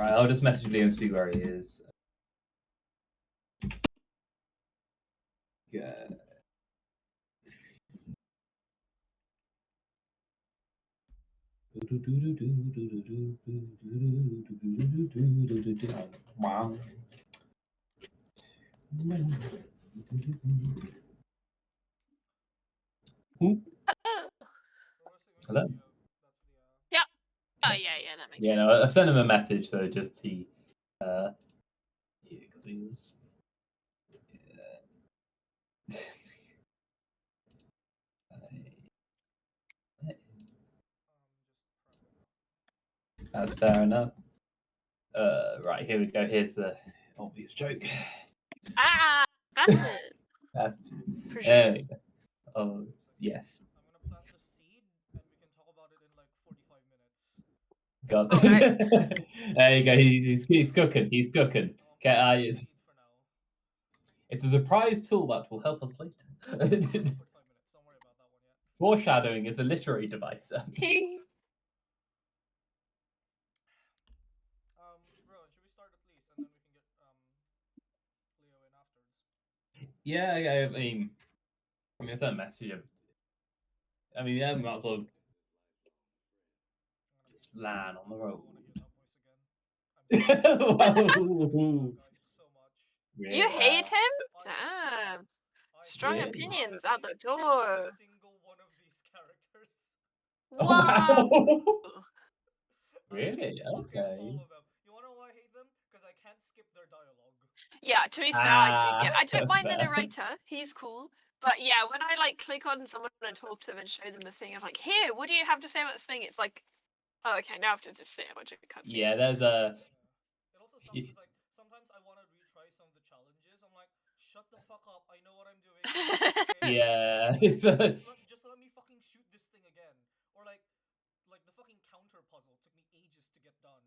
Right, I'll just message Leo and see where he is. Yeah. Wow. Hello. Yeah. Oh yeah, that makes sense. No, I've sent him a message, so just he, because he was. That's fair enough. Right, here we go. Here's the obvious joke. Bastion. There we go. Oh, yes. I'm gonna plant the seed, and we can talk about it in like 45 minutes. Got it. There you go. He's cooking. He's cooking. Okay, it's a surprise tool that will help us later. 45 minutes. Don't worry about that one yet. Foreshadowing is a literary device. Rowan, should we start at least, and then we can get Leo in afterwards? Yeah, I mean, it's a message. I mean, yeah, we might as well just land on the road. You hate him? Damn. Strong opinions out the door. Every single one of these characters. Whoa. Really? Okay. All of them. You wanna know why I hate them? Because I can't skip their dialogue. Yeah, to be fair, I don't mind the narrator. He's cool. But yeah, when I like click on someone and talk to them and show them the thing, it's like, here, what do you have to say about this thing? It's like, oh, okay, now I have to just say a bunch of cutscenes. Yeah, there's a. It also sucks because like sometimes I want to retry some of the challenges. I'm like, shut the fuck up! I know what I'm doing. Yeah. Just let me fucking shoot this thing again. Or like the fucking counter puzzle took me ages to get done.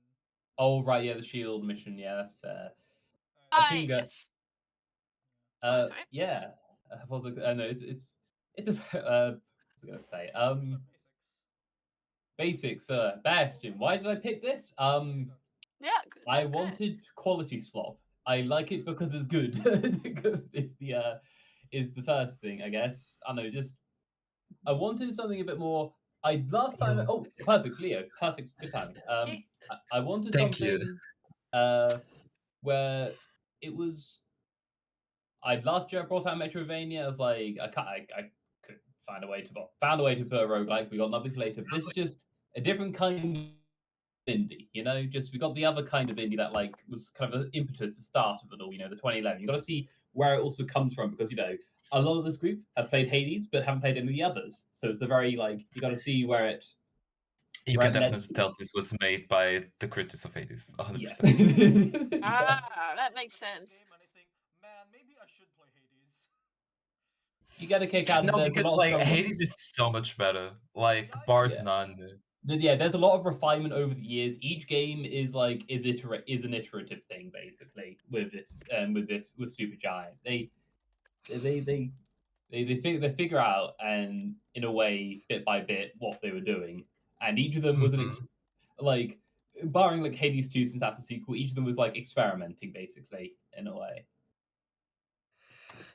Oh right, yeah, the shield mission. Yeah, that's fair. Yes. Sorry? Yeah. No, it's a. What was I gonna say? Basics. Bastion. Why did I pick this? Yeah. I wanted quality slop. I like it because it's good. It's the is the first thing, I guess. I know. Just I wanted something a bit more. Last time. Oh, perfect, Leo. Perfect. Good timing. I wanted something. Where it was. Last year I brought out Metrovania. I was like, I could find a way to found a way to put a roguelike. We got nothing later. But this is just a different kind of indie, just we got the other kind of indie that like was kind of an impetus, the start of it all, the 2011. You got to see where it also comes from because a lot of this group have played Hades but haven't played any of the others, so it's a very like you got to see where it. You can definitely tell this was made by the critics of Hades, 100%. That makes sense. And I think, man, maybe I should play Hades. You get a kick out of it. Because like Hades is so much better, like bars none. Yeah, there's a lot of refinement over the years. Each game is an iterative thing basically with Supergiant. They figure out and in a way bit by bit what they were doing, and each of them was like barring like Hades 2 since that's a sequel. Each of them was like experimenting basically in a way.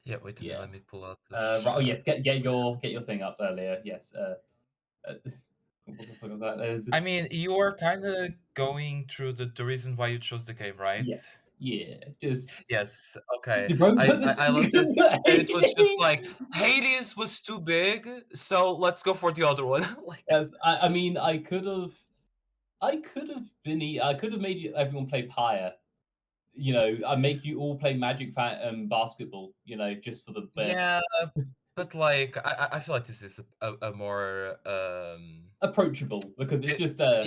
Yeah, wait a minute, let me pull out. Right, oh yes, get your thing up earlier. Yes. I mean, you were kind of going through the reason why you chose the game, right? Yeah, just yes. Okay. I looked at it. It was just like Hades was too big, so let's go for the other one. Like, I mean, I could have made everyone play Pyre. I make you all play Magic basketball. Just for the bit. Yeah. But like, I feel like this is a more approachable because it's just a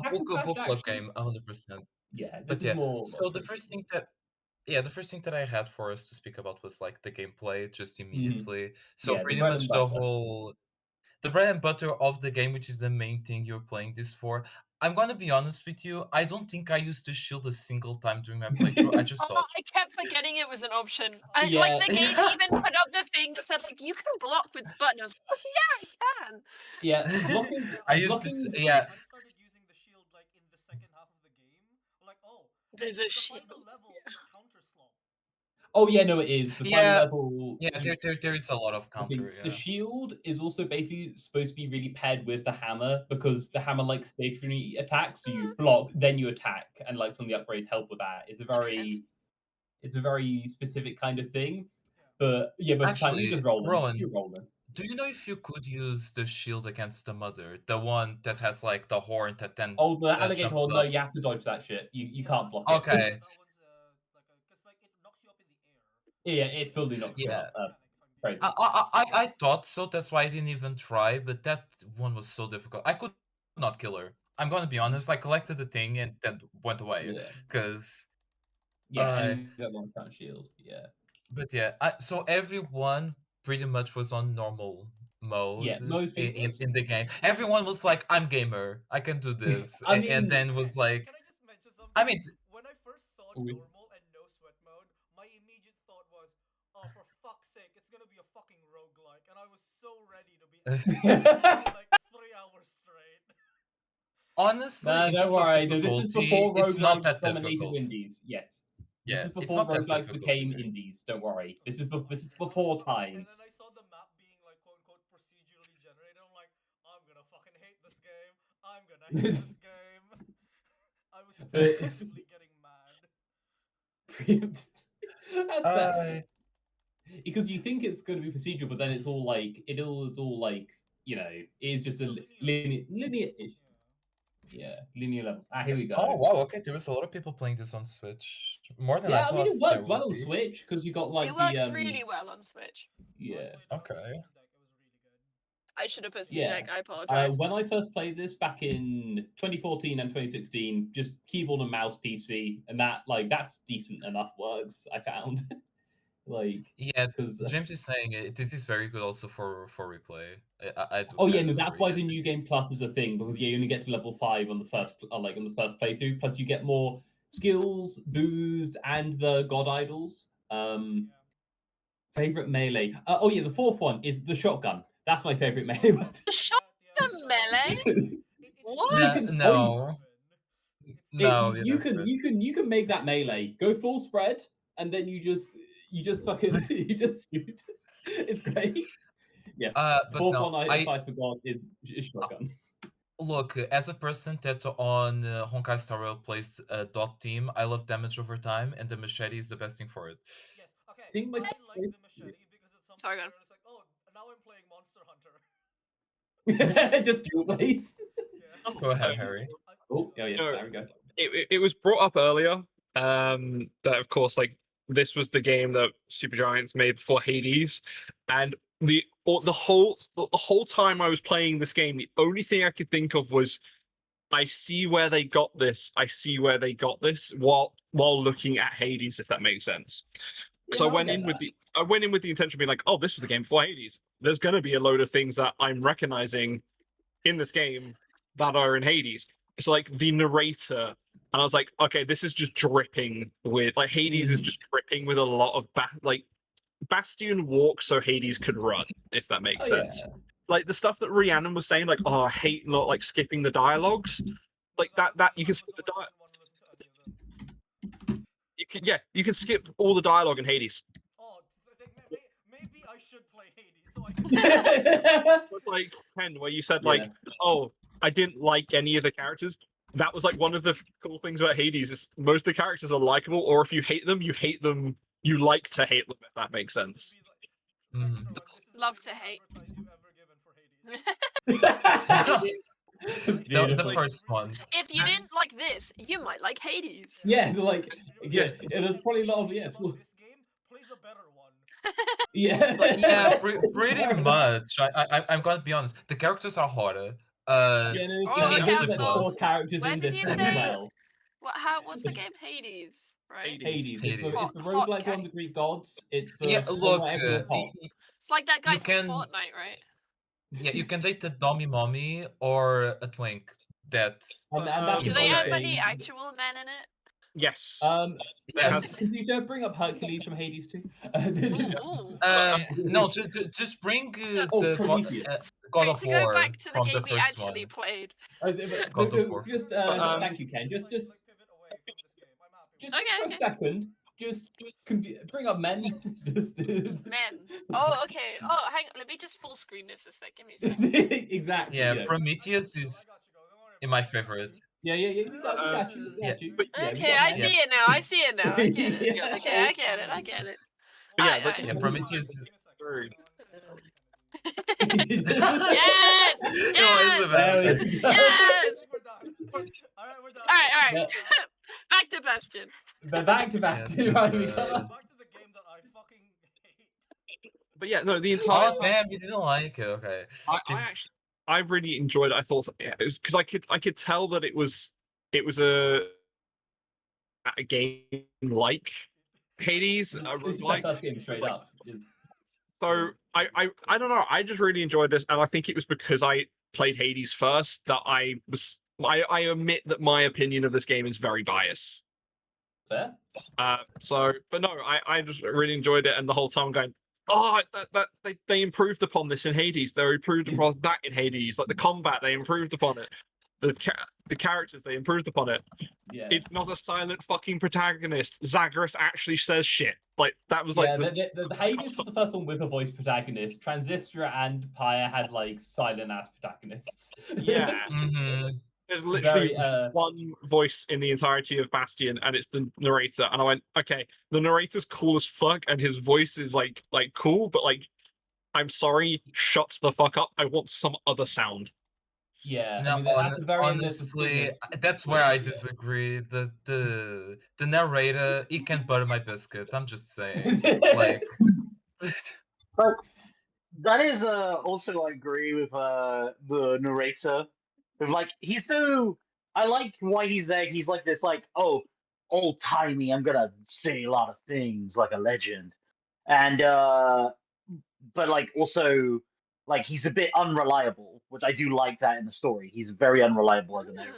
book club game, 100%. Yeah, but yeah. So the first thing that I had for us to speak about was like the gameplay, just immediately. So pretty much the bread and butter of the game, which is the main thing you're playing this for. I'm gonna be honest with you. I don't think I used the shield a single time during my playthrough. I just thought I kept forgetting it was an option. Like the game even put up the thing that said like you can block with this button. I was like, oh, yeah, I can. Yeah, I used it. Yeah. I started using the shield like in the second half of the game. Like, oh, There's a the shield. final level is counter slot. Oh yeah, no, it is. The final level. Yeah, there is a lot of counter. The shield is also basically supposed to be really paired with the hammer because the hammer like stationary attacks, so you block, then you attack, and like some of the upgrades help with that. It's a very specific kind of thing. But yeah, most of the time you just roll them. Rowan, You roll them. do you know if you could use the shield against the mother, the one that has like the horn that then? Oh, the alligator jumps horn. No, up? you have to dodge that shit. You can't block Okay. it. That one's because like it knocks you up in the air. Yeah, it fully knocks you up. Crazy. I thought so. That's why I didn't even try. But that one was so difficult. I could not kill her. I'm gonna be honest. I collected the thing and then went away because. And that one can't shield. Yeah. But yeah, so everyone pretty much was on normal mode. Yeah, most people in the game. Everyone was like, "I'm gamer. I can do this," and then was like, Can I just mention something? I mean, when I first saw normal and no sweat mode, my immediate thought was, "Oh, for fuck's sake, it's gonna be a fucking roguelike," and I was so ready to be like 3 hours straight. Honestly, don't worry. This is before roguelikes dominated difficult. indies. Yes. Yeah, this is before roguelikes became indies. Don't worry. This is before time. And then I saw the map being like quote unquote procedurally generated. I'm like, I'm gonna fucking hate this game. I'm gonna hate this game. I was excessively getting mad. That's sad. Because you think it's going to be procedural, but then it's all like it all like it is just a linear. Yeah, linear levels. Here we go. Oh wow, okay. There was a lot of people playing this on Switch. More than I thought. It works well on Switch because you got like it works really well on Switch. Yeah. Okay. I should have put Steam Deck. I apologize. When I first played this back in 2014 and 2016, just keyboard and mouse PC, and that's decent enough works. I found. James is saying this is very good also for replay. That's why the new game plus is a thing because you only get to level 5 on the first on the first playthrough. Plus you get more skills, booze, and the god idols. Favorite melee. The fourth one is the shotgun. That's my favorite melee weapon. The shotgun melee? What? No. You can make that melee. Go full spread, and then you just fucking shoot. It's great. Yeah. Fourth one I forgot is shotgun. Look, as a person that on Honkai Star Rail plays dot team, I love damage over time, and the machete is the best thing for it. Yes. Okay. I like the machete because it's something where it's like, oh, now I'm playing Monster Hunter. Just dual blades. Go ahead, Harry. There we go. It was brought up earlier that of course this was the game that Supergiants made before Hades, and the whole time I was playing this game, the only thing I could think of was, I see where they got this. I see where they got this while looking at Hades, if that makes sense. So I went in with the intention of being like, oh, this was the game before Hades. There's gonna be a load of things that I'm recognizing in this game that are in Hades. It's like the narrator. And I was like, okay, this is just dripping with Hades is just dripping with a lot of Bastion walks so Hades could run, if that makes sense. Yeah. Like the stuff that Rhiannon was saying, like, oh, I hate not skipping the dialogues. Like that you can skip the you can skip all the dialogue in Hades. Oh, maybe I should play Hades so I can. It was like 10 where you said oh, I didn't like any of the characters. That was one of the cool things about Hades is most of the characters are likable, or if you hate them, you like to hate them, if that makes sense. Love to hate. The first one. If you didn't like this, you might like Hades. Yeah, there's probably a lot of this game, play the better one. Pretty much. I'm gonna be honest. The characters are harder. Characters Where in did this you as say? well. What's the game? Hades, right? Hades. Hades. It's the roguelike one of the Greek gods. It's the look. It's like that guy you from Fortnite, right? Yeah, you can date a dummy mommy or a twink. That's Do they have any actual men in it? Yes. Can you don't bring up Hercules from Hades too? No, just bring God of to War go back to the from game the we first actually one. played. Thank you, Ken. Just just for a second, just bring up men. Men. Oh, okay. Oh, hang on. Let me just full screen this a sec. Give me a sec. Exactly. Yeah, Prometheus is in my favorite. Yeah. We got you. Okay, I see it now. I see it now. I get it. Okay, I get it. I get it. But yeah, Yeah, Prometheus is third. Yes! Yes! We're done. Alright, we're done. All right. Back to Bastion. Back to Bastion. Right, we got Back to the game that I fucking hate. But yeah, no, the entire Oh damn, you didn't like it. Okay. I really enjoyed it. I thought it was because I could tell that it was a game like Hades. like us getting straight up. So I don't know. I just really enjoyed this, and I think it was because I played Hades first that I admit that my opinion of this game is very biased. Fair. But no, I just really enjoyed it, and the whole time going, oh, they improved upon this in Hades. They improved upon that in Hades. Like the combat, they improved upon it. The characters, they improved upon it. Yeah. It's not a silent fucking protagonist. Zagreus actually says shit. Like that was like the Hades was the first one with a voice protagonist. Transistor and Pyre had like silent ass protagonists. Yeah. There's literally Very, one voice in the entirety of Bastion, and it's the narrator. And I went, okay, the narrator's cool as fuck, and his voice is like cool, but like, I'm sorry, shut the fuck up. I want some other sound. Yeah, no, I mean, at the very honestly, end, that's where I disagree. The narrator, he can butter my biscuit. I'm just saying, like. But that is also I agree with the narrator. Like he's so I like why he's there. He's like this, like, oh, old timey. I'm gonna say a lot of things like a legend, and but like also like he's a bit unreliable, which I do like that in the story. He's very unreliable as a narrator.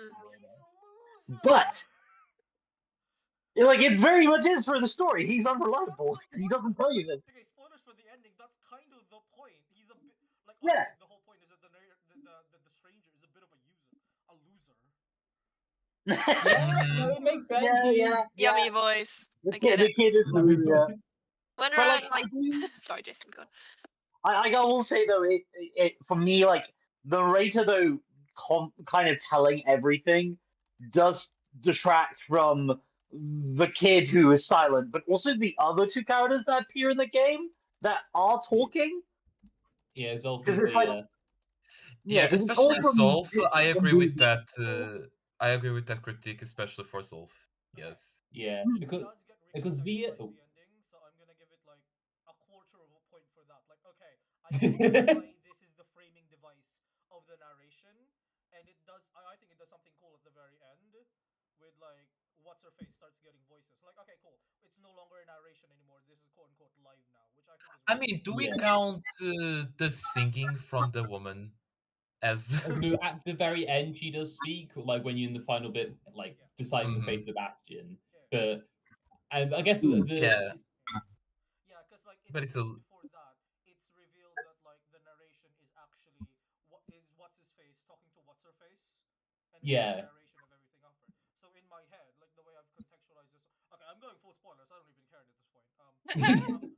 But like it very much is for the story. He's unreliable. He doesn't tell you this. Okay, spoilers for the ending. That's kind of the point. He's a bit like Yeah. the whole point is that the stranger is a bit of a loser. yeah, no, it makes sense. Yeah. Yummy voice. The I get it. kid is rude, yeah. When But, around, like, sorry, Jason, go on. I will say though, it for me, like the narrator though, kind of telling everything does detract from the kid who is silent, but also the other two characters that appear in the game that are talking. Yeah, Zolf Because is it's like, the Yeah, it's especially all from- Zolf. I from agree with movies. that. I agree with that critique, especially for Zolf. Yes. yeah, It because does get ridiculous Zia- towards the ending, so I'm gonna give it like a quarter of a point for that. Like, okay, I get why this is the framing device of the narration, and it does. I think it does something cool at the very end, with like what's her face starts getting voices. Like, okay, cool. It's no longer a narration anymore. This is quote unquote live now, which I think is. I mean, do we Yeah. count the singing from the woman as? at the very end she does speak, like when you're in the final bit, like deciding the fate of the Bastion. But and I guess Yeah. Yeah, because like in But the it's scenes a- before that, it's revealed that like the narration is actually what's his face talking to what's her face, and it's Yeah. the narration of everything after. So in my head, like the way I've contextualized this, okay, I'm going full spoilers. I don't even care at this point.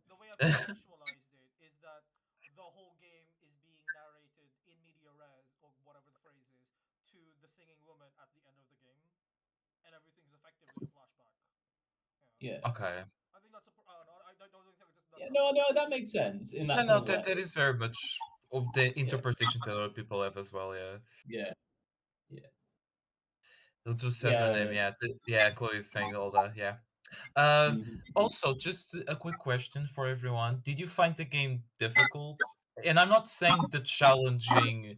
The way I've contextualized it is that the whole game is being narrated in media res or whatever the phrase is to the singing woman at the end of the game, and everything's effectively a flashback. Yeah. Okay. I think that's a. I don't think that's. Yeah, no, that makes sense in that. No, kind of that way. is very much of the interpretation that other people have as well. Yeah. Yeah. It just says her name. Yeah, Chloe's saying all that. Yeah. Also, just a quick question for everyone: did you find the game difficult? And I'm not saying the challenging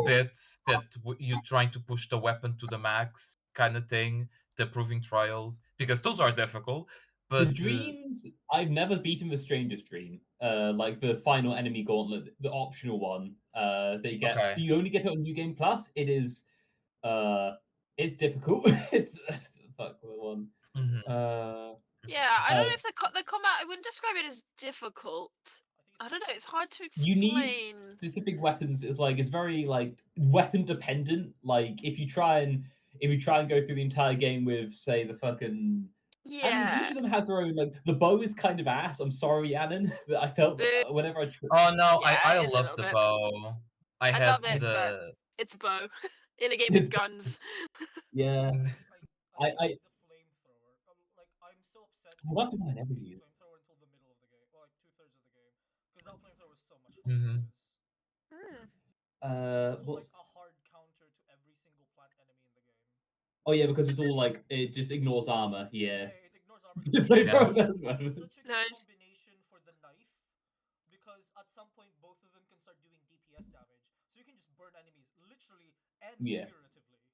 bits that you trying to push the weapon to the max kind of thing, the proving trials, because those are difficult. But the dreams, I've never beaten the Stranger's Dream. Like the final enemy gauntlet, the optional one. They get Okay. you only get it on New Game Plus. It is, it's difficult. It's fuck the one. Yeah, I don't know if the combat. I wouldn't describe it as difficult. I don't know. It's hard to explain. You need specific weapons. It's very like weapon dependent. Like if you try and if you try and go through the entire game with, say, the fucking. I mean, each of them has their own. Like the bow is kind of ass. I'm sorry, Annan. But I felt whenever I. Oh no, Yeah, I it is a love little the bit. bow. I I had love it, but the. it's a bow in a game with guns. Yeah. I hate the flamethrower. Like I'm so upset. I love the one I never used. Flamethrower until the middle of the game, or like 2/3 of the game, because that flamethrower was so much fun to use. It's also like a hard counter to every single plant enemy in the game. Oh yeah, because it's all like it just ignores armor. Yeah. Yeah, it ignores armor. It's such a good combination for the knife, because at some point both of them can start doing DPS damage, so you can just burn enemies literally and figuratively.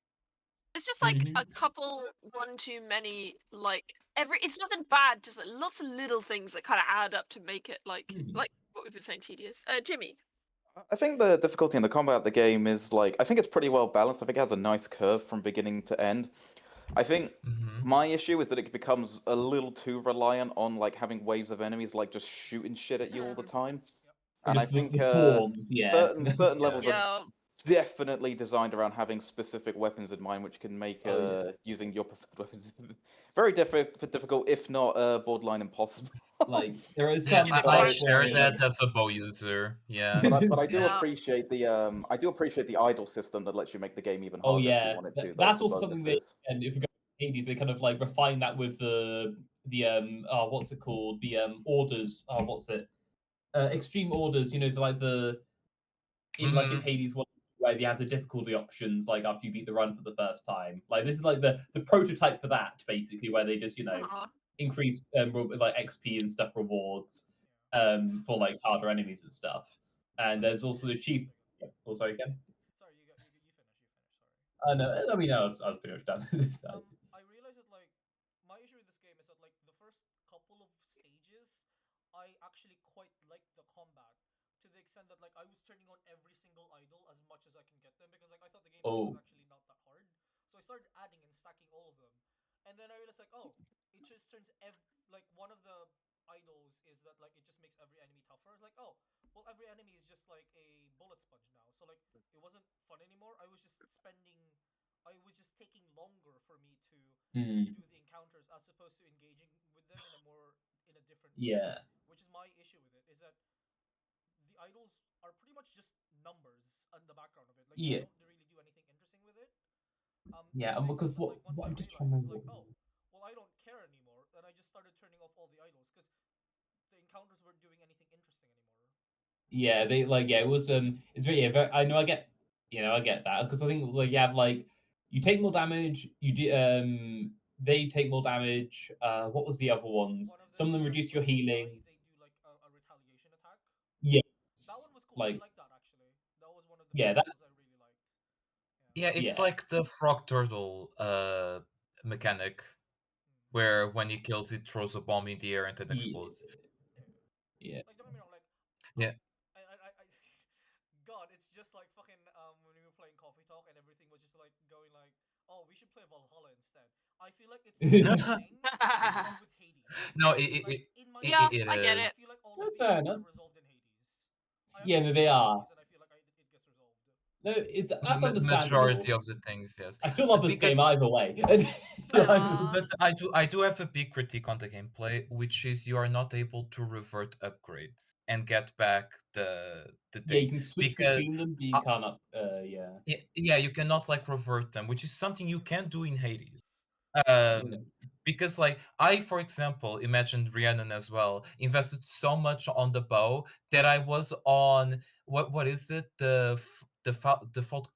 It's just like a couple, one too many, like it's nothing bad, just like lots of little things that kind of add up to make it like what we've been saying, tedious. Jimmy. I think the difficulty in the combat of the game is like, I think it's pretty well balanced. I think it has a nice curve from beginning to end. I think my issue is that it becomes a little too reliant on like having waves of enemies like just shooting shit at you all the time. And I think certain levels are definitely designed around having specific weapons in mind, which can make using your preferred weapons very difficult, if not borderline impossible. Like there is I share that as a bow user. Yeah, but I do appreciate the idle system that lets you make the game even harder if you want it to. That's also something they, and if you go to Hades, they kind of like refine that with the what's it called, the orders, what's it, extreme orders, you know, like the like in Hades one, where they have the difficulty options like after you beat the run for the first time. Like this is like the prototype for that, basically, where they just, you know, increase like XP and stuff rewards for like harder enemies and stuff. And there's also the chief. Oh, sorry again. Sorry, you finish. Sorry. No, I mean, I was pretty much done. I realized that like my issue with this game is that like the first couple of stages, I actually quite liked the combat to the extent that like I was turning on every single idol as much as I can get them, because like I thought the game was actually not that hard. So I started adding and stacking all of them, and then I realized like, oh, it just turns like one of the idols is that like it just makes every enemy tougher. It's like, oh, well, every enemy is just like a bullet sponge now. So like it wasn't fun anymore. I was just taking longer for me to do the encounters as opposed to engaging with them in a different way. Which is my issue with it, is that the idols are pretty much just numbers on the background of it. Like you don't really do anything interesting with it. Because what I'm just trying to remember. Like, oh, well, I don't care anymore, and I just started turning off all the idols because the encounters weren't doing anything interesting anymore. Yeah, they like it was it's very I know I get that, because I think like you have like you take more damage, you do they take more damage. What was the other ones? Some of them reduce your healing. They do like a retaliation attack. Yes. That one was cool. Like, I like that actually. That was one of the ones I really liked. Yeah, it's like the frog turtle mechanic, where when he kills, it throws a bomb in the air and then explodes. Yeah. Like, don't get me wrong, like God, it's just like fucking when we were playing Coffee Talk and everything was just like going like, oh, we should play Valhalla instead. I feel like it's the same thing with Hades. No, like, it I get I it. feel like all of these things are resolved in Hades. They are. And I feel like it gets resolved. No, that's understandable. Majority of the things, yes. I still love this game either way. But I do have a big critique on the gameplay, which is you are not able to revert upgrades and get back the thing. Yeah, you can switch between them, but you cannot. Yeah, you cannot like revert them, which is something you can do in Hades. Because like I, for example, imagined Rhiannon as well, invested so much on the bow that I was on what is it, the default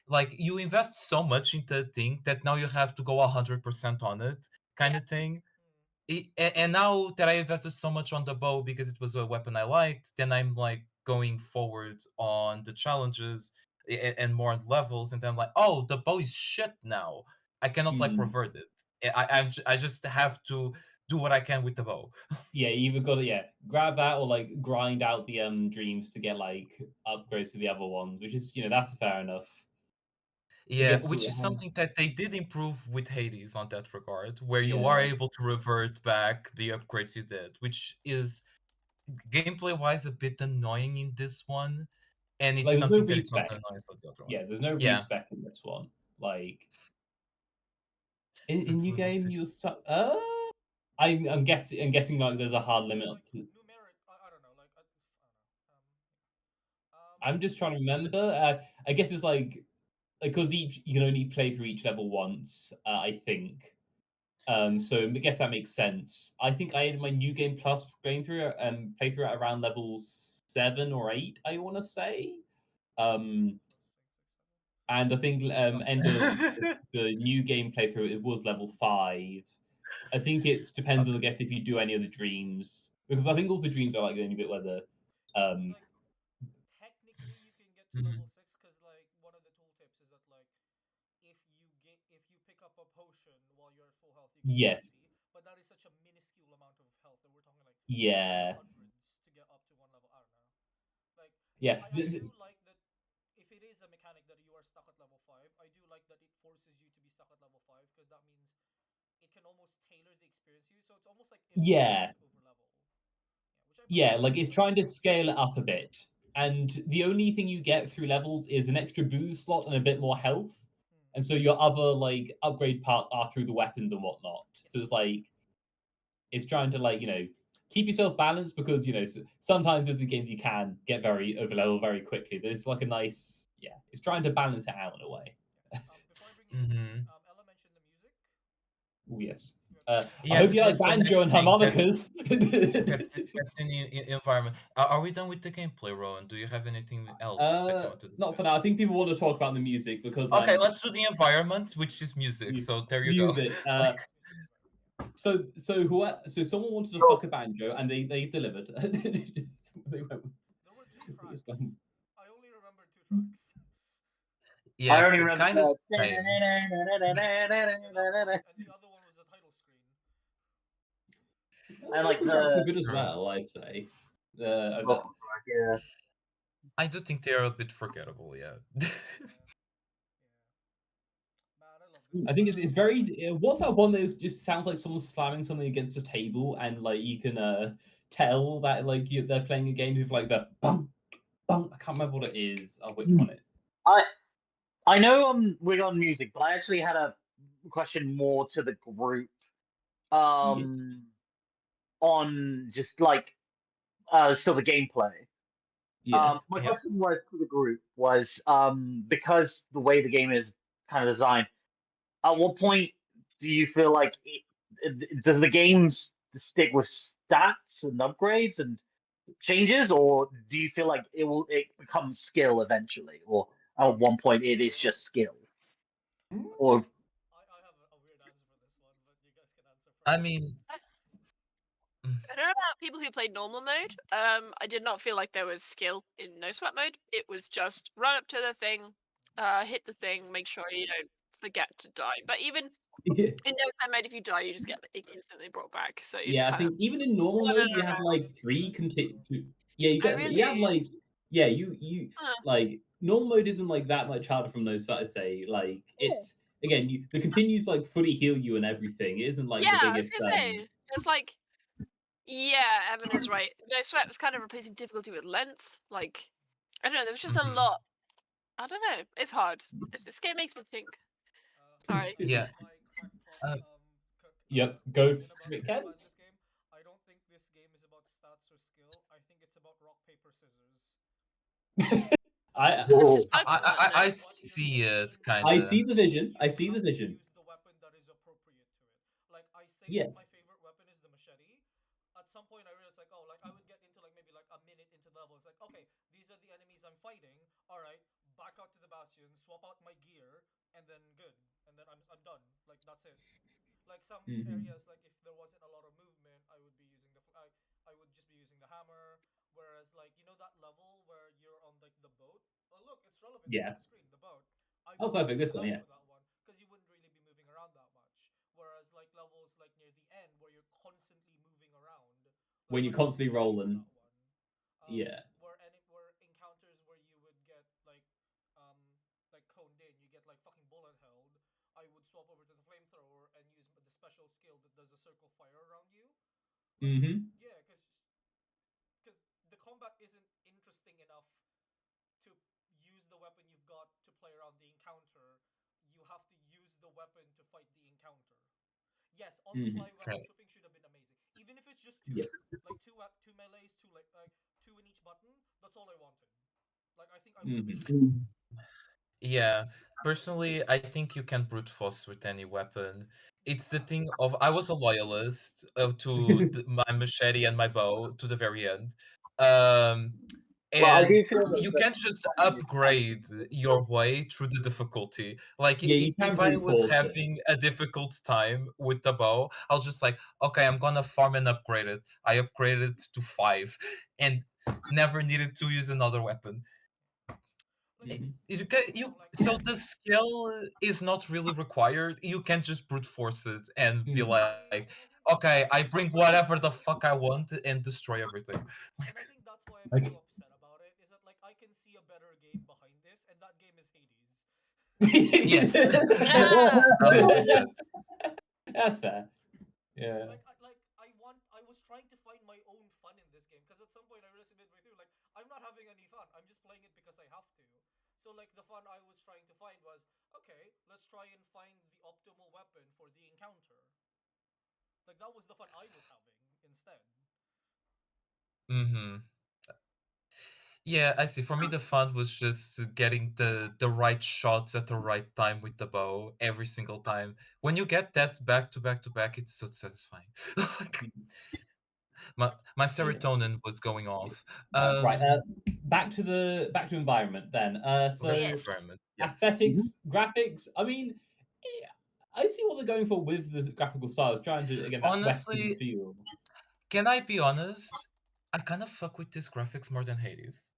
like you invest so much into the thing that now you have to go 100% on it kind of thing. And now that I invested so much on the bow because it was a weapon I liked, then I'm like going forward on the challenges and more on levels, and then I'm like, oh, the bow is shit now. I cannot like revert it. I just have to do what I can with the bow. You either got to grab that or like grind out the dreams to get like upgrades for the other ones, which is that's fair enough. Yeah, which is something that they did improve with Hades on that regard, where you are able to revert back the upgrades you did, which is gameplay-wise a bit annoying in this one, and it's like, something that is not annoying on the other one. Yeah, there's no respec in this one. Like in Since new level game, 6. you start. I'm guessing like there's a hard limit. Like, numeric, I don't know. Like, I don't know. I'm just trying to remember. I guess it's like because you can only play through each level once. I think. So I guess that makes sense. I think I had my New Game Plus playthrough at around level 7 or 8. I want to say. And I think end of the new game playthrough it was level 5. I think it depends on I guess if you do any of the dreams because I think all the dreams are like the only bit where the like, technically you can get to level 6 because like one of the tooltips is that like if you pick up a potion while you're at full health you get yes 50, but that is such a minuscule amount of health that we're talking like yeah hundreds to get up to one level. I don't know. Like yeah I do like that if it is a mechanic that you are stuck at level 5, I do like that it forces you to be stuck at level 5 because that means it can almost tailor the experience to you. So it's almost like yeah to over level. yeah like it's trying to scale it up a bit. And the only thing you get through levels is an extra booze slot and a bit more health. And so your other like upgrade parts are through the weapons and whatnot. So it's like it's trying to like keep yourself balanced because sometimes with the games you can get very over level very quickly. There's like a nice it's trying to balance it out in a way. Before I bring in the music, Ella mentioned the music. Oh yes. Yeah, I hope you like that's the banjo and next thing. harmonicas. That's in the environment. Are we done with the gameplay, Rowan? Do you have anything else that you want to discuss? Not for now. I think people want to talk about the music because okay, let's do the environment, which is music. So there you music. go. So someone wanted to fuck a banjo and they delivered. They went, there were 2 tracks. I only remember 2 tracks. Yeah, I only remember kind of same. And the other one was the title screen. And like tracks are good as well, I'd say. yeah. I do think they are a bit forgettable, yeah. I think it's very. What's that one that just sounds like someone slamming something against a table, and like you can tell that like they're playing a game with like the bum bum. I can't remember what it is. Which one it. I know we're on music, but I actually had a question more to the group. On just like still the gameplay. My question was to the group was because the way the game is kind of designed. At what point do you feel like does the game stick with stats and upgrades and changes, or do you feel like it becomes skill eventually, or at one point it is just skill? Or I have a weird answer for this one, but you guys can answer first. I mean, I don't know about people who played normal mode. I did not feel like there was skill in no sweat mode. It was just run up to the thing, hit the thing, make sure you don't forget to die. But even in no sweat mode, if you die, you just get instantly brought back. So you I think even in normal mode you have like 3 Yeah, you get you have like you like normal mode isn't like that much harder from no sweat. I'd say like it's again the continues like fully heal you and everything. It isn't like the I was biggest. gonna say it's like. Yeah, Evan is right. No sweat was kind of replacing difficulty with length. Like, I don't know, there was just a lot. I don't know. It's hard. This game makes me think. Sorry. Yeah. Yep. Go for it, Ken. This game, I don't think this game is about stats or skill. I think it's about rock paper scissors. I see it kind of. I see the vision. I see the vision. Use the weapon that is appropriate to it. Like I say, my favorite weapon is the machete. At some point, I realized like, oh, like I would get into like maybe like a minute into the level. It's like, okay, these are the enemies I'm fighting. All right, back out to the Bastion, swap out my gear, and then good, and then I'm done. Like that's it. Like some areas, like if there wasn't a lot of movement, I would be using I would just be using the hammer. Whereas like that level where you're on like the boat. Oh look, it's relevant to the screen. The boat. Perfect. This one, for that one because you wouldn't really be moving around that much. Whereas like levels like near the end where you're constantly moving around. Like, when you're constantly rolling. Where encounters where you would get like coned in, you get like fucking bullet held. I would swap over to the flamethrower and use the special skill that does a circle fire around you. Yeah, because the combat isn't interesting enough to use the weapon you've got to play around the encounter. You have to use the weapon to fight the encounter. Yes, on the fly weapon flipping should have been amazing. Even if it's just two, like two melees, two in each button. That's all I wanted. Like I think I would have been. Yeah, personally, I think you can brute force with any weapon. It's the thing of I was a loyalist to my machete and my bow to the very end. Well, I And do feel that you can't just upgrade your way through the difficulty. Like you can if I brute was force it. having a difficult time with the bow, I was just like, okay, I'm gonna farm and upgrade it. I upgraded to 5 and never needed to use another weapon. So the skill is not really required. You can just brute force it and be like, okay, I bring whatever the fuck I want and destroy everything. And I think that's why I'm so upset about it. Is that like I can see a better game behind this, and that game is Hades. Yes. That's fair. Yeah. I was trying to find my own fun in this game because at some point I realized midway through, like I'm not having any fun. I'm just playing it because I have to. So like the fun I was trying to find was, okay, let's try and find the optimal weapon for the encounter. Like that was the fun I was having instead. Yeah, I see. For me, the fun was just getting the right shots at the right time with the bow every single time. When you get that back to back to back, it's so satisfying. my serotonin was going off. Right. Back to environment then. So environment, yes. aesthetics, graphics. I mean, I see what they're going for with the graphical styles, trying to again that honestly Western feel. Can I be honest? I kind of fuck with these graphics more than Hades.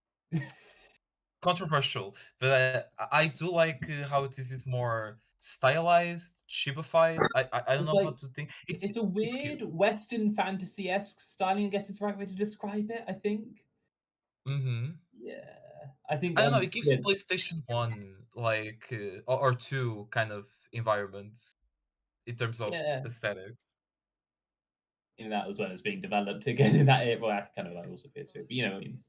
Controversial, but I do like how it is more stylized, chibified. I don't know like, how to think. It's a weird Western fantasy-esque styling. I guess is the right way to describe it. I think. Yeah, I think. I don't know. It gives me PlayStation 1 like or 2 kind of environments in terms of aesthetics. In that was when it was being developed again. In that well, that kind of like also fits it, but you know what I mean.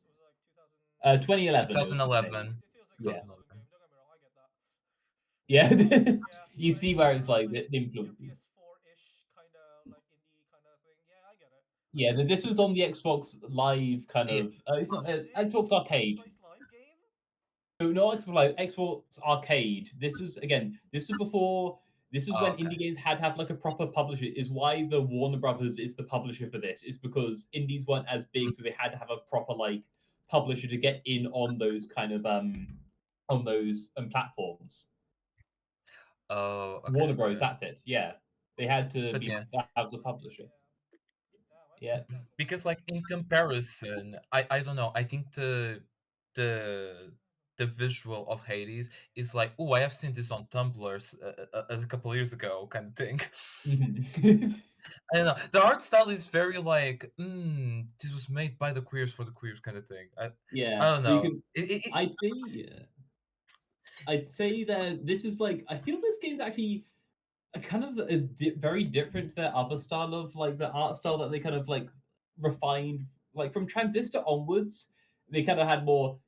2011. 2011. Yeah. Don't get me wrong, I get that. Yeah. You see where it's like the influence. PS4-ish kind of like indie kind of thing. Yeah, I get it. Yeah, this was on the Xbox Live kind of. It's not Xbox Arcade. No, not Xbox Live. Xbox Arcade. This was before. This is when indie games had to have like a proper publisher. Is why the Warner Brothers is the publisher for this. Is because indies weren't as big, so they had to have a proper like publisher to get in on those kind of on those platforms. Warner Bros. That's it. Yeah, they had to be as a publisher. Yeah, because like in comparison, I don't know. I think the visual of Hades is like, oh, I have seen this on Tumblr a couple of years ago, kind of thing. I don't know. The art style is very like, this was made by the queers for the queers kind of thing. I don't know. I'd say that this is like, I feel this game's actually a kind of very different to their other style of like the art style that they kind of like refined, like from Transistor onwards. They kind of had more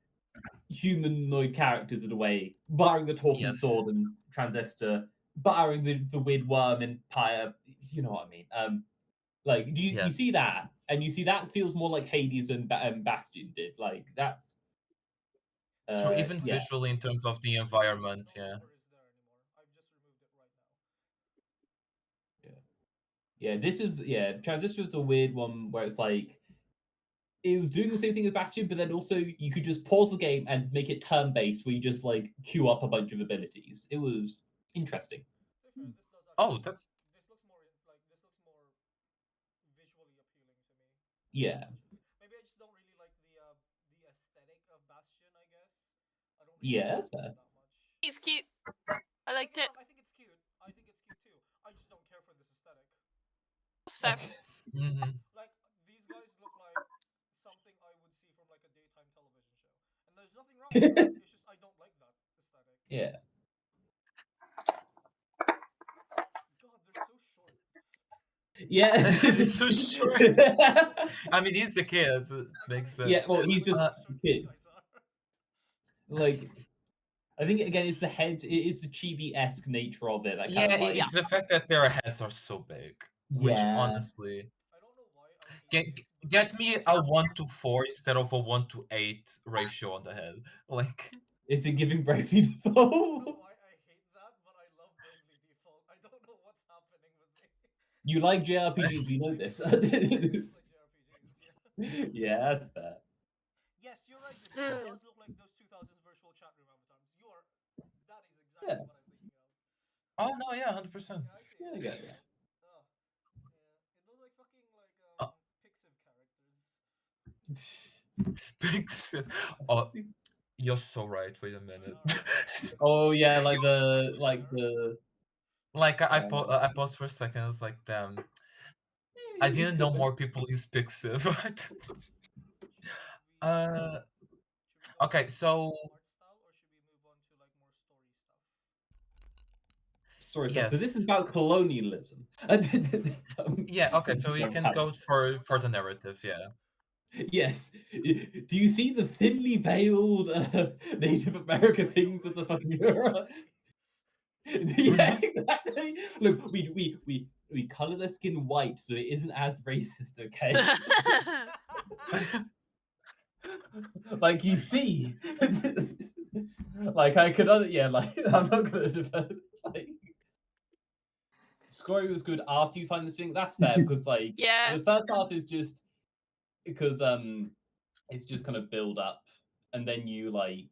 humanoid characters in a way, barring the talking sword and Transistor, barring the weird worm empire. You know what I mean? Like, do you see that? And you see that feels more like Hades and Bastion did. Like that's even visually in terms of the environment, yeah. This is Transistor is a weird one where it's like it was doing the same thing as Bastion, but then also you could just pause the game and make it turn-based, where you just like queue up a bunch of abilities. It was interesting. This looks more visually appealing to me. Yeah. Maybe I just don't really like the aesthetic of Bastion. I guess I don't. That's fair. That much. He's cute. I liked it. I think it's cute. I think it's cute too. I just don't care for this aesthetic. Like these guys look like something I would see from like a daytime television show, and there's nothing wrong with that. It's just I don't like that aesthetic. Yeah. God, they're so short. Yeah, it's so short. I mean, he's a kid. It makes sense. Yeah, well, he's just a kid. Like, I think again, it's the head. It is the chibi-esque nature of it. That Yeah, kind of like, it's the fact that their heads are so big, which honestly, I don't know why I hate this, but get me a 1:4 instead of a 1:8 ratio on the head. Like, is it giving Bravely Default? no, I hate that, but I love Bravely Default. I don't know what's happening with me. You like JRPGs, we know this. I dislike JRPGs, yeah. Yeah, that's fair. Yes, you're right, Jimmy. It does look like those 2000s virtual chat room avatars. That is exactly Yeah. what I'm thinking of. oh no, yeah, 100%. Yeah, I see. Yeah, I get it. Oh, yeah. It looks like fucking like Pixiv characters. Pixiv. Oh, you're so right. Wait a minute. Oh yeah, like the Like I paused for a second. I was like, damn. I didn't know more people use Pixiv. Okay, so Art style, or should we move on to like more story stuff? Story yes. So this is about colonialism. Yeah. Okay, so we can go for the narrative. Yeah. Yes. Do you see the thinly veiled Native American things with the fucking Euro? Yeah, exactly. Look, we color their skin white so it isn't as racist, okay? Like you see, like I could, yeah, like I'm not gonna defend. Like, Scory was good after you find the thing. That's fair because like Yeah. the first half is just because it's just kind of build up, and then you like.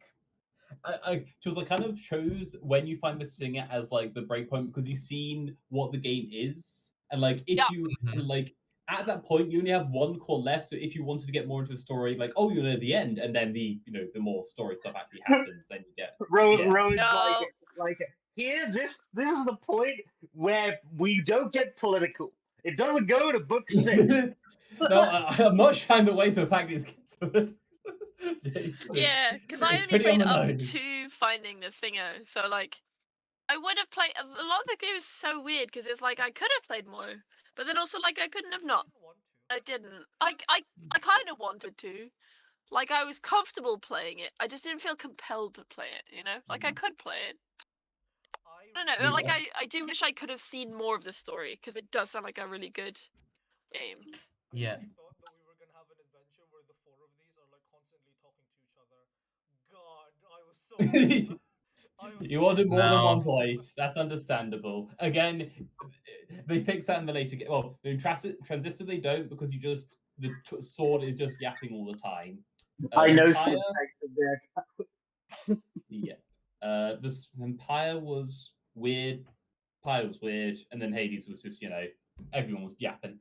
Just like kind of chose when you find the singer as like the breakpoint because you've seen what the game is, and like if Yeah. you and, like at that point you only have one core left. So if you wanted to get more into the story, like oh you're near the end, and then the the more story stuff actually happens, then you get Road's No. like here. This is the point where we don't get political. It doesn't go to book 6. No, I'm not shying away from the fact it's good. Yeah, because I It's only pretty on played the up nose. to finding the singer, so like I would have played a lot of the game is so weird because it's like I could have played more, but then also like I couldn't have not. Didn't want to. I didn't. I kind of wanted to. Like I was comfortable playing it. I just didn't feel compelled to play it, you know? Like I could play it. I don't know. Like I do wish I could have seen more of the story because it does sound like a really good game. Yeah. I thought that we were gonna have an adventure where the 4 of these are like constantly talking to each other. God, I was so You wanted more than No. one voice. That's understandable. Again, they fix that in the later game. Well, in Transistor they don't because you just the sword is just yapping all the time. I know Empire, subtext in there. yeah. This Empire was weird. Empire was weird, and then Hades was just everyone was yapping.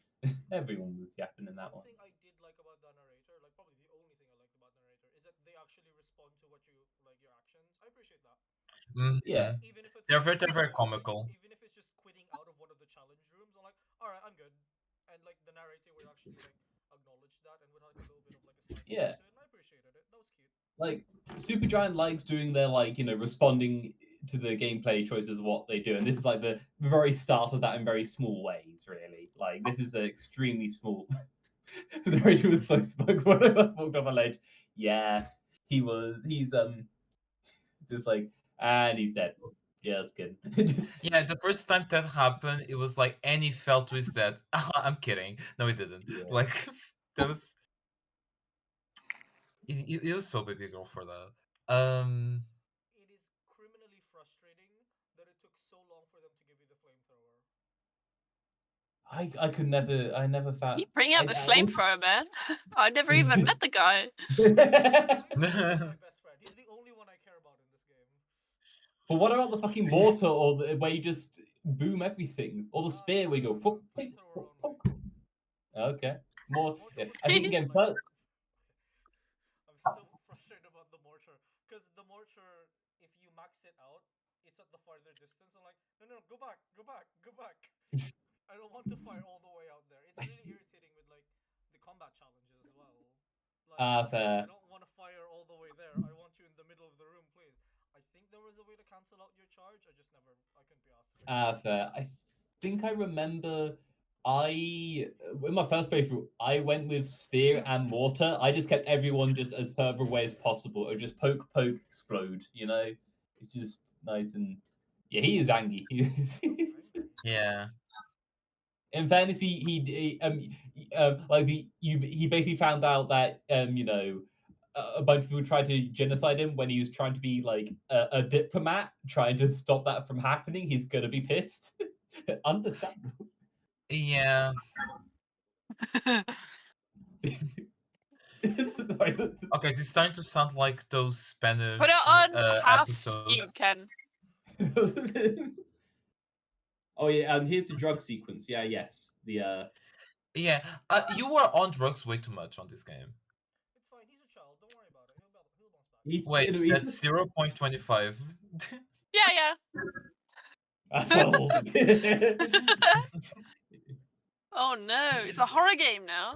Everyone was yapping in that one. One thing I did like about the narrator, like probably the only thing I liked about the narrator, is that they actually respond to what you like your actions. I appreciate that. Yeah. Even if it's They're very comical. Even if it's just quitting out of one of the challenge rooms, I'm like, all right, I'm good. And like the narrator would actually like acknowledge that and would have like a little bit of like a side to it, and I appreciated it. That was cute. Like Supergiant likes doing their responding to the gameplay choices of what they do, and this is like the very start of that in very small ways. Really, like this is an extremely small. The narrator was so smug when I was walked off a ledge. Yeah, he's just like, and he's dead. Yeah, that's good. Yeah, the first time that happened, it was like, and he fell to his death. I'm kidding. No, he didn't. Yeah. Like, that was. It was so baby girl for that. It is criminally frustrating that it took so long for them to give you the flamethrower. I never found. You bring up a flamethrower, man. I never even met the guy. He's my best friend. He's the only one I care about in this game. But what about the fucking mortar or where you just boom everything, or the spear where you go fuck, Flamethrower fuck, only. Okay, more. Mortar was I think again. I'm so frustrated about the mortar because the mortar, if you max it out, it's at the farther distance. I'm like, no, go back. I don't want to fire all the way out there. It's really irritating with like the combat challenges as well. Like, fair. I don't want to fire all the way there. I want you in the middle of the room, please. I think there was a way to cancel out your charge. I couldn't be asked. Fair. I think I remember. In my first playthrough, I went with spear and mortar. I just kept everyone just as further away as possible, or just poke, explode. It's just nice and yeah, he is angry. Yeah. In fairness, he basically found out that a bunch of people tried to genocide him when he was trying to be like a diplomat, trying to stop that from happening. He's gonna be pissed. Understandable. Yeah. Okay, it's starting to sound like those Spanish Put it on half speed, episodes. Ken. Oh yeah, here's the drug sequence. Yeah, yes. Yeah, you were on drugs way too much on this game. It's fine. He's a child. Don't worry about it. He'll bounce back. Wait, that's 0.25. Yeah. That's old. Oh no, it's a horror game now.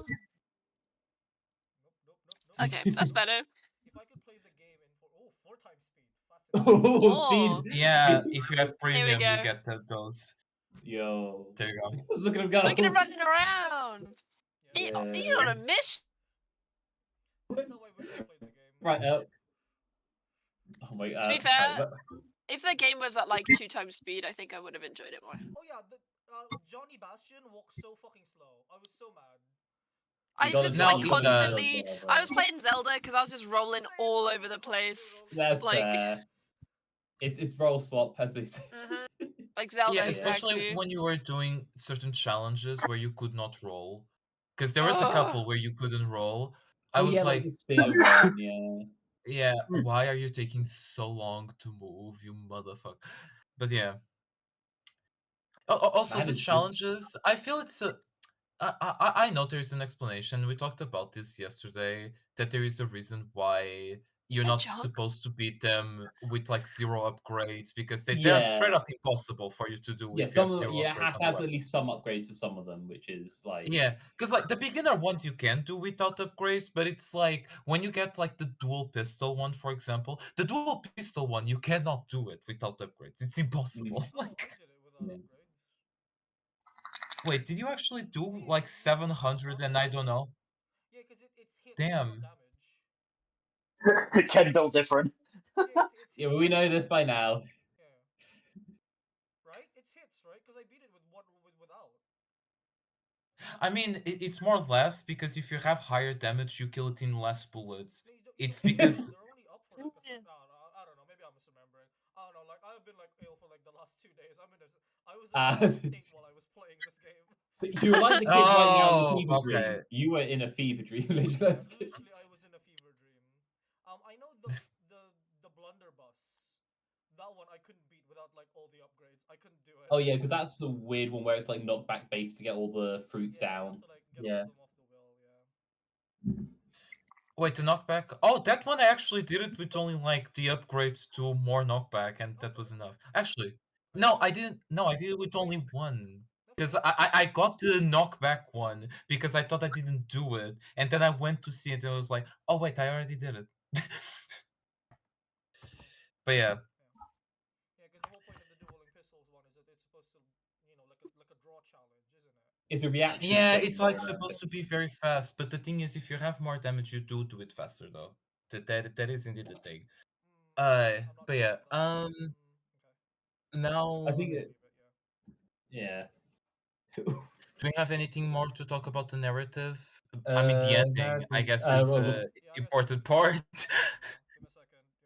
Nope. Okay, that's better. If I could play the game in 4 times speed, fascinating. Oh. Speed. Yeah, if you have premium, you go. get those. Yo. There you go. Look at him go. Look at him running around. Yeah. He on a mission. This is how I wish I played the game. Right. Oh my god. To be fair, if the game was at like 2 times speed, I think I would have enjoyed it more. Oh yeah, Johnny Bastion walks so fucking slow. I was so mad. I was No, like he constantly. does. I was playing Zelda because I was just rolling all over the place. That's like- it's roll swap, as they say. Like Zelda. Yeah, especially exactly. when you were doing certain challenges where you could not roll. Because there was a couple where you couldn't roll. I was like, the spinner one, yeah. yeah, why are you taking so long to move, you motherfucker? But yeah. Also, Man, the it's good. challenges, I feel it's a... I know there's an explanation. We talked about this yesterday, that there is a reason why you're The not junk? supposed to beat them with like 0 upgrades, because they're Yeah. straight up impossible for you to do Yeah, if you have some 0 you upgrades have on to the have weapon. at least some upgrades for some of them, which is like Yeah, because like the beginner ones you can do without upgrades, but it's like when you get like the dual pistol one, for example, the dual pistol one you cannot do it without upgrades. It's impossible. Oh, I Like, did it without Yeah. upgrades. wait, did you actually do Yeah, like it's 700 and I don't know? Yeah, because it's hit. Damn. It's not damage. Ken built different. Yeah, it's yeah, hits, but we not know this by damage. now. Yeah. Right? It's hits, right? Because I beat it with without. I mean, it's more or less because if you have higher damage, you kill it in less bullets. No, you don't, It's no, because they're only up for like I don't know. Maybe I'm misremembering. I don't know. Like I've been like ill for like the last 2 days. I was in a state while I was playing this game. So you were like the kid right now in the Oh, fever okay. dream. You were in a fever dream. Literally, I was in a fever dream. I know the blunderbuss. That one I couldn't beat without like all the upgrades. I couldn't do it. Oh yeah, because that's the weird one where it's like knockback base to get all the fruits Yeah, down. You have to, like, get Yeah. all of them off the wheel, yeah. Wait, the knockback? Oh, that one I actually did it with only like the upgrades to more knockback, and that was enough. Actually, no, I didn't. No, I did it with only one. Because I got the knockback one because I thought I didn't do it, and then I went to see it and I was like, oh wait, I already did it. But yeah. Yeah, because the whole point of the dueling pistols one is that it's supposed to, like a draw challenge, isn't it? It's a reaction. Yeah, thing, it's like isn't it? supposed to be very fast, but the thing is, if you have more damage, you do it faster though. That is indeed the thing. But yeah, okay. now I think it. Yeah. do we have anything more to talk about the narrative? I mean, the ending, I guess, is well, important part. Give me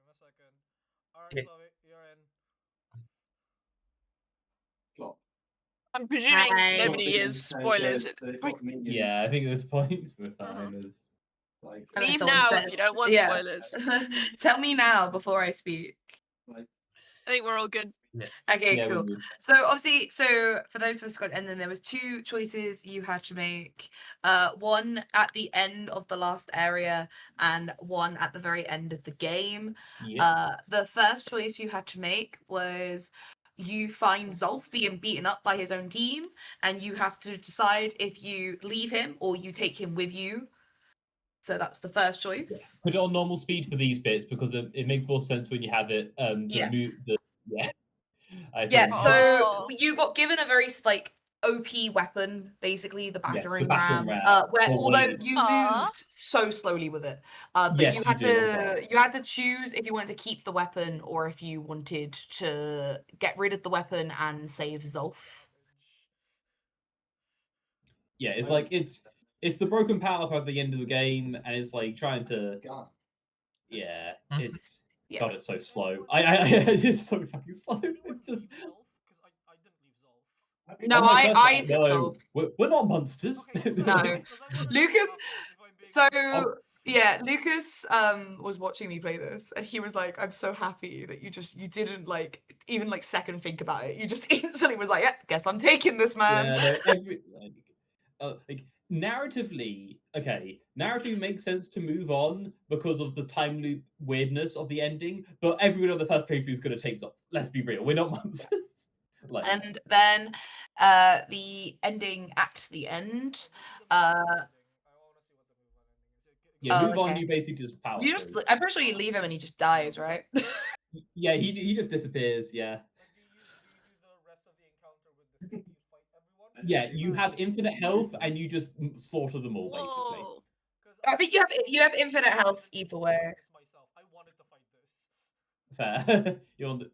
a second. Alright, Yeah. Chloe, you're in. I'm presuming Hi. nobody is spoilers. yeah, I think at this point we're fine. Unless Leave someone now says- if you don't want yeah. spoilers. Tell me now before I speak. I think we're all good. Okay, Yeah, cool. we're good. So obviously, for those of us got, and then there was 2 choices you had to make. One at the end of the last area, and one at the very end of the game. Yeah. The first choice you had to make was you find Zolf being beaten up by his own team, and you have to decide if you leave him or you take him with you. So that's the first choice. Put it on normal speed for these bits because it makes more sense when you have it. Yeah. Yeah. Yeah, so Oh. you got given a very OP weapon, basically the battering battering ram. ram. Where Or although wave. you moved so slowly with it, but Yes, you you had do, okay. to you had to choose if you wanted to keep the weapon or if you wanted to get rid of the weapon and save Zolf. Yeah, it's like it's the broken power up at the end of the game, and it's like trying to. Yeah, it's Yeah. God, it's so slow. I it's so fucking slow. It's just. Because I didn't leave Zolf. No, On my first I time, took no, Zolf. we're not monsters. Okay, No. because I wanted Lucas. to happen, if I'm being So honest. yeah, Lucas was watching me play this, and he was like, "I'm so happy that you didn't like even like second think about it. You just instantly was like, yeah, guess I'm taking this, man." Yeah, no, like narratively, okay, narratively makes sense to move on because of the time loop weirdness of the ending. But everyone on the first playthrough is going to take off. Let's be real, we're not monsters. Like, And then the ending at the end. yeah, move on. Okay. You basically just power You just through. I'm pretty sure you leave him and he just dies, right? Yeah, he just disappears. Yeah. Like, do you do the rest of the encounter with the thing? Do you fight everyone? Yeah, you have infinite health and you just slaughter them all, basically. Whoa. I think you have infinite health either way. Myself. I wanted to fight this. Fair. You're on the...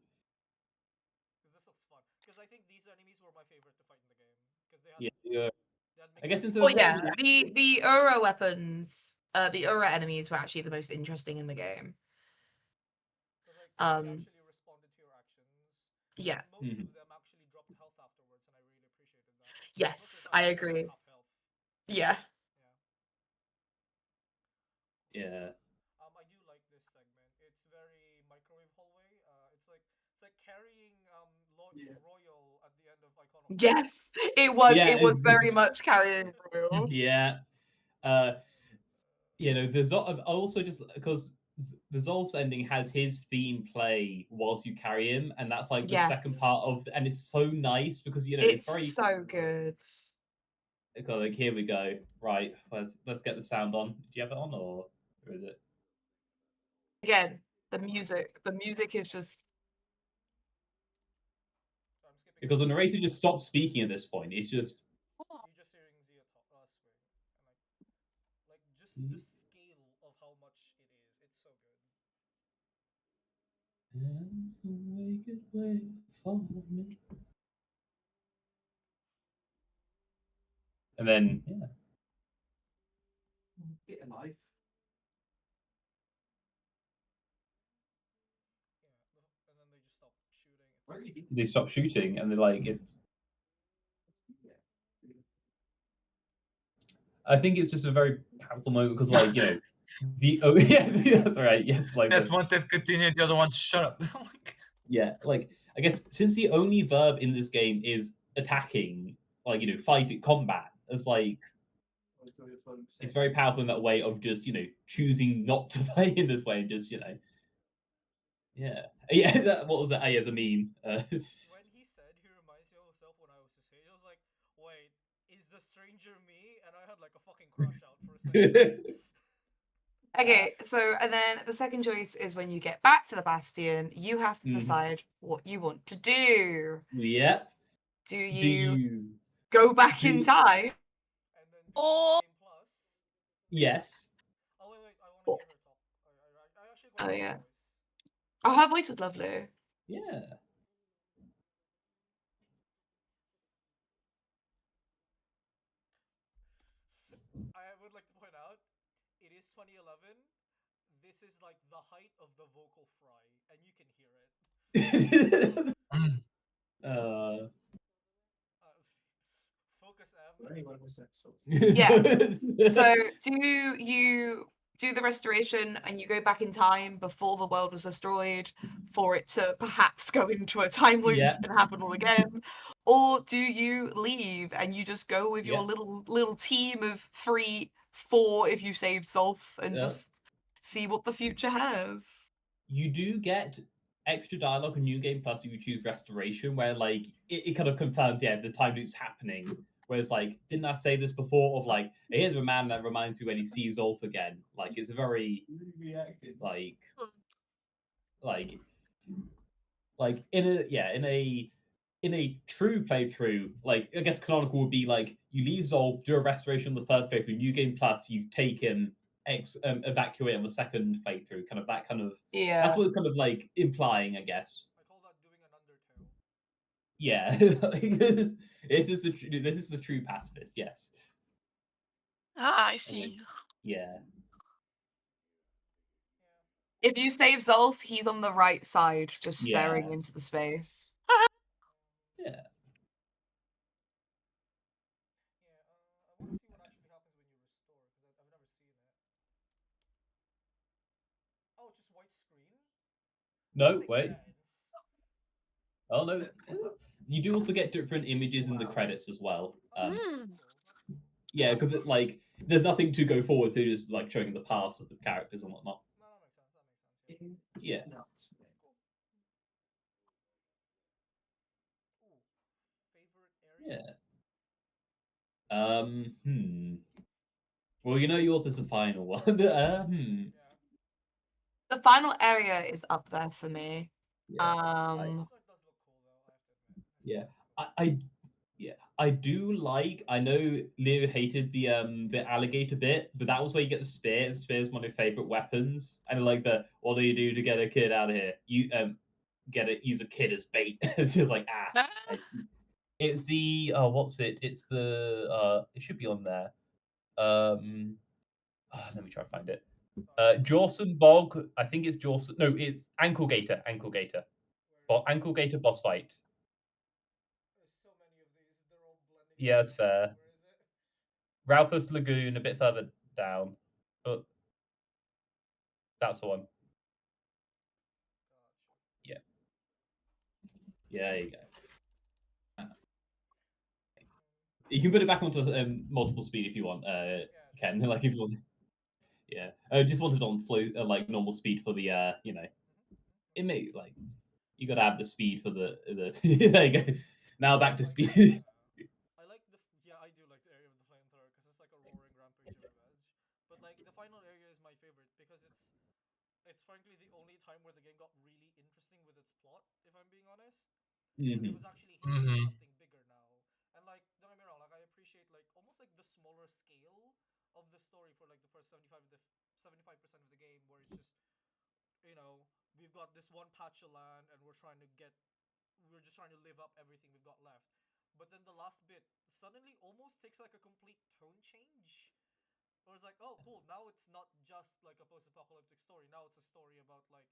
Because this looks fun. Because I think these enemies were my favorite to fight in the game. Because they had. Yeah. I guess since Oh yeah, the Ura weapons, the Ura enemies were actually the most interesting in the game. Because like, they actually responded to your actions. Yeah. Most of them actually dropped health afterwards, and I really appreciated that. Yes, I agree. Yeah. Yeah. I do like this segment. It's very microwave hallway. It's like carrying Royal at the end of Icon of Yes, it was. Yeah, it was very much carrying Royal. Yeah. You know, there's also just because the Zolf's ending has his theme play whilst you carry him, and that's like the second part of, and it's so nice because you know it's very so good. Like here we go. Right, let's get the sound on. Do you have it on or is it? Again, the music is just Because the narrator just stops speaking at this point. It's just You're just hearing Zia swing, and like just the scale of how much it is. It's so good. There's a wicked way for me. And then yeah. Get a life. Yeah, and then they just stop shooting. They stop shooting and they're like it's. I think it's just a very powerful moment because, like, you know, yeah, that's right. Yes, like that one that continued, the other one shut up. Yeah, like I guess since the only verb in this game is attacking, like you know, fighting, combat, it's like it's very powerful in that way of just choosing not to fight in this way, and just yeah. What was that? Oh, yeah, the meme. When he said he reminds you of himself when I was his age, I was like, wait, is the stranger me? And I had like a fucking crash out for a second. Okay, so and then the second choice is when you get back to the Bastion, you have to decide what you want to do. Yep. Do you go back in time? Or yes. Oh wait, I want to hear her talk. I actually got yeah. Oh, her voice was lovely. Yeah. I would like to point out, it is 2011. This is like the height of the vocal fry, and you can hear it. Focus M. Yeah. So do you do the restoration and you go back in time before the world was destroyed for it to perhaps go into a time loop and happen all again? Or do you leave and you just go with your little team of 3, 4 if you saved Zolf and just see what the future has? You do get extra dialogue in New Game Plus if you choose Restoration, where like it kind of confirms, the time loop's happening. Whereas like, didn't I say this before? Of like, here's a man that reminds me when he sees Zolf again. Like, it's a very like in a in a true playthrough, like I guess canonical would be like you leave Zolf, do a restoration on the first playthrough, new game plus, you take him, evacuate on the second playthrough, kind of that kind of. Yeah. That's what it's kind of like implying, I guess. I call that doing an Undertale. Yeah, this is the true pacifist. Yes. Ah, I see. Yeah. If you save Zolf, he's on the right side, just staring Yeah. into the space. Yeah. Yeah, I want to see what actually happens when you restore, because I've never seen it. Oh, just white screen? No, Makes wait. sense. Oh no. You do also get different images in the credits as well. That's cool. That's cool. Yeah, because it like there's nothing to go forward, so you're just like showing the past of the characters and whatnot. No, that makes sense. That makes sense. Yeah. Yeah. Cool. Ooh, favorite area? Yeah. Well, you know yours is the final one. Yeah. The final area is up there for me. Yeah. This one does look cool, though. I have to admit. Yeah. I do like. I know Leo hated the alligator bit, but that was where you get the spear. The spear is one of my favorite weapons. And like what do you do to get a kid out of here? You use a kid as bait. It's just like it's the what's it? It's the it should be on there. Let me try and find it. Jawson Bog. I think it's Jawson. No, it's Ankle Gator. Ankle Gator. Ankle Gator boss fight. There's so many of these. They're all blending. Yeah, it's fair. Where is it? Ralphus Lagoon, a bit further down. But that's the one. Gotcha. Yeah, there you go. You can put it back onto multiple speed if you want, Ken. Like if you want. Yeah, I just wanted on slow, like normal speed for the, it may like you gotta have the speed for the. There you go. Now back to speed. I like I do like the area of the flamethrower because it's like a roaring rampage of revenge. But like the final area is my favorite because it's frankly the only time where the game got really interesting with its plot. If I'm being honest, because it was actually hinting at something bigger now. And like don't get me wrong, like I appreciate like almost like the smaller scale of the story for like the first 75% of the game, where it's just we've got this one patch of land and we're just trying to live up everything we've got left. But then the last bit suddenly almost takes like a complete tone change. Where it's like, oh cool, now it's not just like a post-apocalyptic story. Now it's a story about like,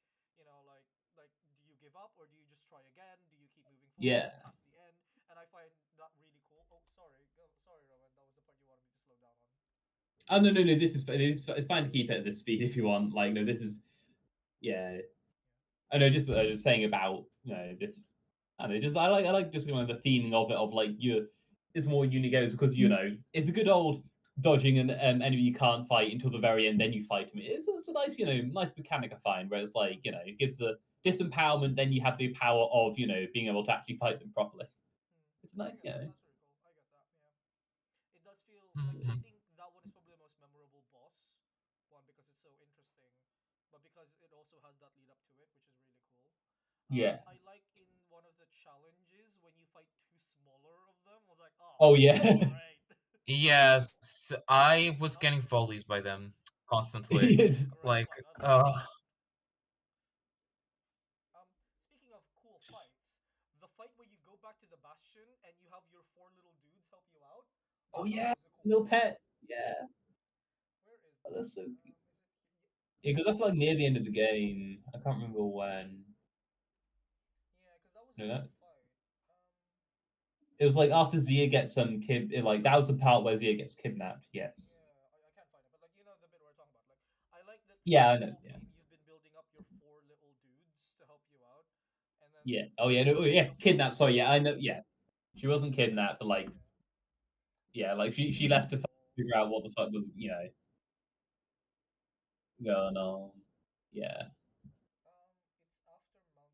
like do you give up or do you just try again? Do you keep moving forward past the end? And I find that really cool. Oh, sorry, Rowan, that was the part you wanted me to slow down on. Oh no, this is it's fine to keep it at this speed if you want. Like no, this is I know just saying about this. I know just I like just kind of the theming of it of like it's more Unigoes because it's a good old dodging an enemy you can't fight until the very end, then you fight him. It's a nice nice mechanic I find where it's like it gives the disempowerment, then you have the power of being able to actually fight them properly. It's nice, That's really cool. I get that. Yeah, it does feel like I think that one is probably the most memorable boss one because it's so interesting, but because it also has that lead up to it, which is really cool. I like in one of the challenges when you fight two smaller of them. I was like, oh yeah. Right. Yes, I was getting volleyed by them constantly. Like, Speaking of cool fights, the fight where you go back to the Bastion and you have your 4 little dudes help you out. Oh yeah, little pets. Yeah. Where is that? That's so cute. Is it? Yeah, because that's like near the end of the game. I can't remember when. Yeah, because that was a cool fight. It was like after Zia gets like that was the part where Zia gets kidnapped. Yes. Yeah, I can't find it, but like the bit we're talking about. Like I like that. Yeah, I know. Game, you've been building up your 4 little dudes to help you out, and then Yeah. Oh yeah. No. Yes. Kidnapped. Sorry. Yeah. I know. Yeah. She wasn't kidnapped, but like. Yeah. Like she left to figure out what the fuck was going on. Yeah. It's after Mount Zon.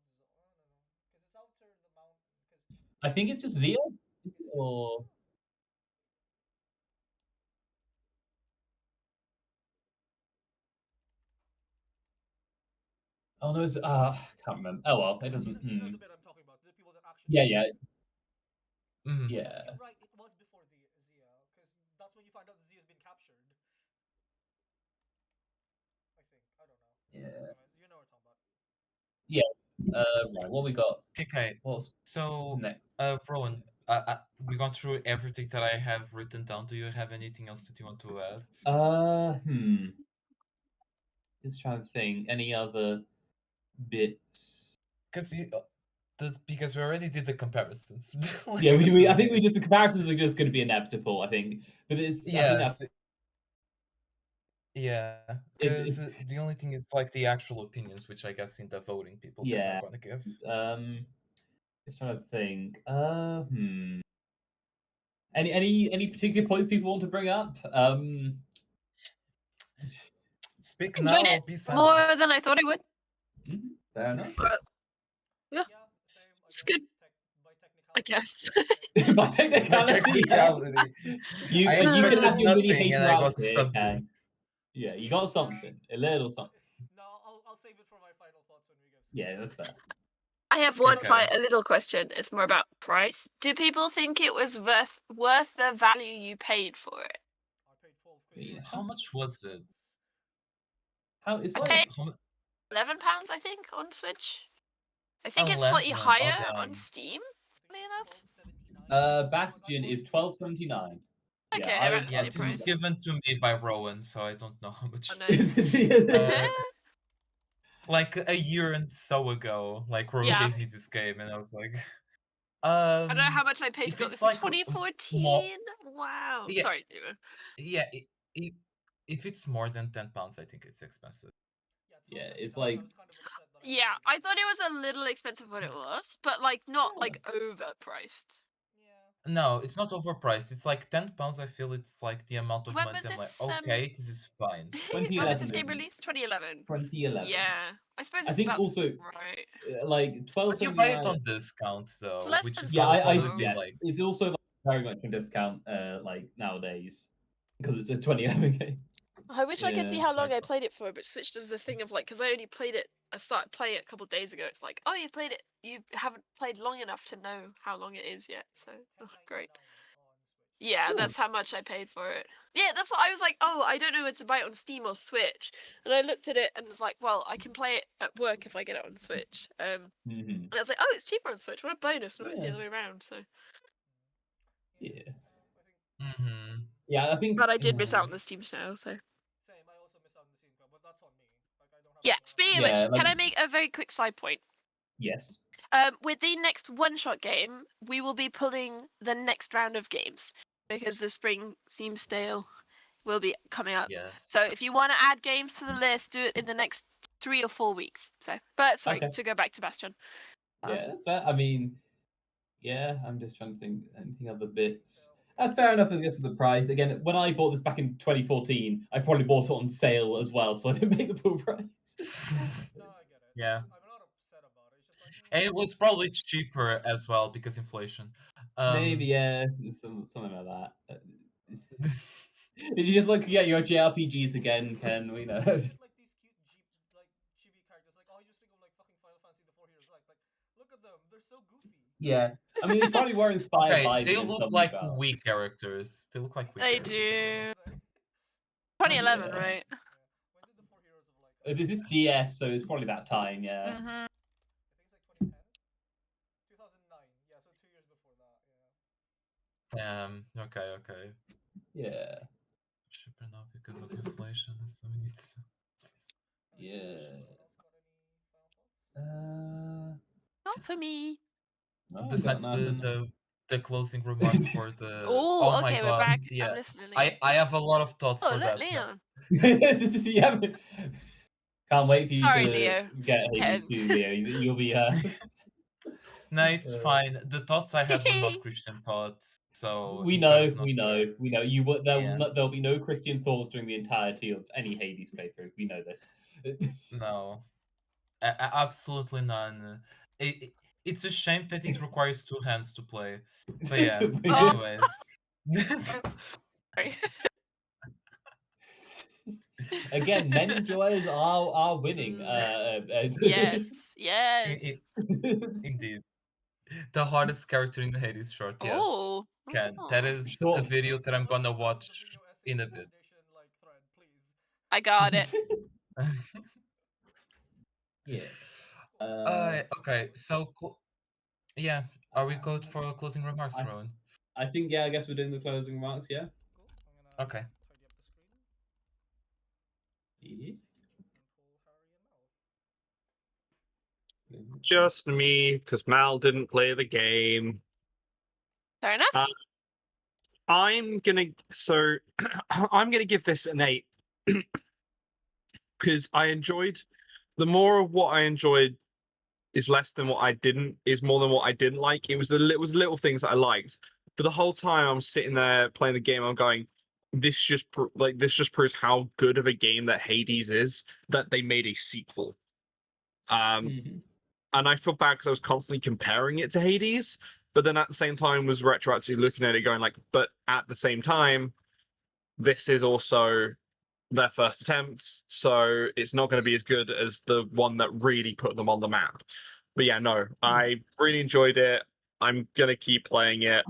No, because it's after the mountain. Because I think it's just Zia. Or. Oh no, I can't remember. Oh well, it doesn't. You know the bit I'm talking about. The people that actually. Yeah. Yeah. Yes, you're right. It was before the Zia, because that's when you find out the Zia's been captured. I think. I don't know. Yeah. Anyways, you know what I'm talking about. Right. What we got? Okay. What's So, next? Rowan, we gone through everything that I have written down. Do you have anything else that you want to add? Just trying to think. Any other bits? Because we already did the comparisons. Like, yeah, I think we did the comparisons are just going to be inevitable. I think, but it's yes. Yeah, because the only thing is like the actual opinions, which I guess in the voting people are going to give. Just trying to think. Any particular points people want to bring up? Speak now or be silent. More than I thought I would. Fair enough. Yeah. It's good. I guess. By technicality. You can have your mini hater out here, Ken. Yeah, you got something. A little something. No, I'll save it for my final thoughts when we go. Yeah, that's fair. I have a little question. It's more about price. Do people think it was worth the value you paid for it? I paid 12 quid. How much was it? I paid £11, I think, on Switch. I think it's slightly higher on Steam. Enough. Bastion is $12.79. Okay, yeah, this was given to me by Rowan, so I don't know how much. Oh, nice. Like a year and so ago, like Rowan gave me this game, and I was like, I don't know how much I paid for this in 2014. Wow. Yeah. Sorry. Yeah, if it's more than £10, I think it's expensive. Yeah, it's like. Yeah, I thought it was a little expensive what it was, but like not like overpriced. No, it's not overpriced. It's like £10. I feel it's like the amount of money. I'm like, okay, this is fine. When was this game released? 2011. 2011. Yeah, I suppose. I think also right. Like 12. You buy it on discount though, which is like it's also like very much on discount like nowadays because it's a 2011 game. I wish I could see how long I played it for, but Switch does the thing of like, because I only played it. I started playing it a couple of days ago. It's like, oh, you played it. You haven't played long enough to know how long it is yet. So great. Yeah, that's how much I paid for it. Yeah, that's what I was like. Oh, I don't know whether to buy it on Steam or Switch. And I looked at it and was like, well, I can play it at work if I get it on Switch. And I was like, oh, it's cheaper on Switch. What a bonus! Not it's the other way around. So. Yeah. Yeah, I think. But I did miss out on the Steam sale. So. Same. I also missed out on the Steam code, but that's on me. Like I don't have. Yeah. Speaking of which, can I make a very quick side point? Yes. With the next one-shot game, we will be pulling the next round of games because the spring Steam sale will be coming up. Yes. So if you want to add games to the list, do it in the next 3 or 4 weeks. So, but sorry, to go back to Bastion. Yeah, that's fair. I mean, yeah, I'm just trying to think anything other bits. That's fair enough as to the price. Again, when I bought this back in 2014, I probably bought it on sale as well, so I didn't make the full price. No, I get it. Yeah. I'm not upset about it. It's just like. And it was probably cheaper as well because inflation. Maybe, yeah, something like that. Did you just look at your JRPGs again, Ken? We know. Like these cute like chibi characters, like oh, you just think of like fucking Final Fantasy the 4 Heroes, like look at them, they're so goofy. Yeah, I mean, they probably were inspired by. They look like Wii characters. They look like Wii. They do. 2011, right? When did the 4 Heroes of like? This is DS, so it's probably that time, yeah. Mm-hmm. I think it's like 2010, 2009. Yeah, so 2 years before that. Yeah. Okay. Yeah. Cheaper now because of inflation, so it's. Yeah. Not for me. No, Besides the closing remarks for the. Oh, okay, my we're God. back. Yeah, I'm listening. I have a lot of thoughts for look, that. Leon. Yeah. Can't wait for you Sorry, to Leo. get Hades too, Leo. You'll be. No, it's fine. The thoughts I have are not Christian thoughts, so we know. You will. There'll be no Christian thoughts during the entirety of any Hades playthrough. We know this. No, absolutely none. It's a shame that it requires 2 hands to play. But yeah, anyways. Again, men enjoyers are winning. Yes. Indeed. the hardest character in the Hades short. Yes, Oh. Ken. That is a Sure. video that I'm gonna Put the watch video essay in a bit. recommendation, like, thread, please. I got it. Yeah. Okay, so yeah, are we good for closing remarks, Rowan? I think, yeah, I guess we're doing the closing remarks, yeah? Cool. I'm gonna Okay. tidy up the screen Yeah. and pull Harry and Mel. Just me, because Mal didn't play the game. Fair enough. I'm gonna I'm gonna give this an 8 because I enjoyed the more of what I enjoyed is less than what I didn't is more than what I didn't like. It was little things that I liked, but the whole time I'm sitting there playing the game, I'm going, this just proves how good of a game that Hades is that they made a sequel. And I feel bad because I was constantly comparing it to Hades, but then at the same time was retroactively looking at it going like, but at the same time, this is also their first attempt, so it's not going to be as good as the one that really put them on the map. But yeah, no, I really enjoyed it. I'm going to keep playing it,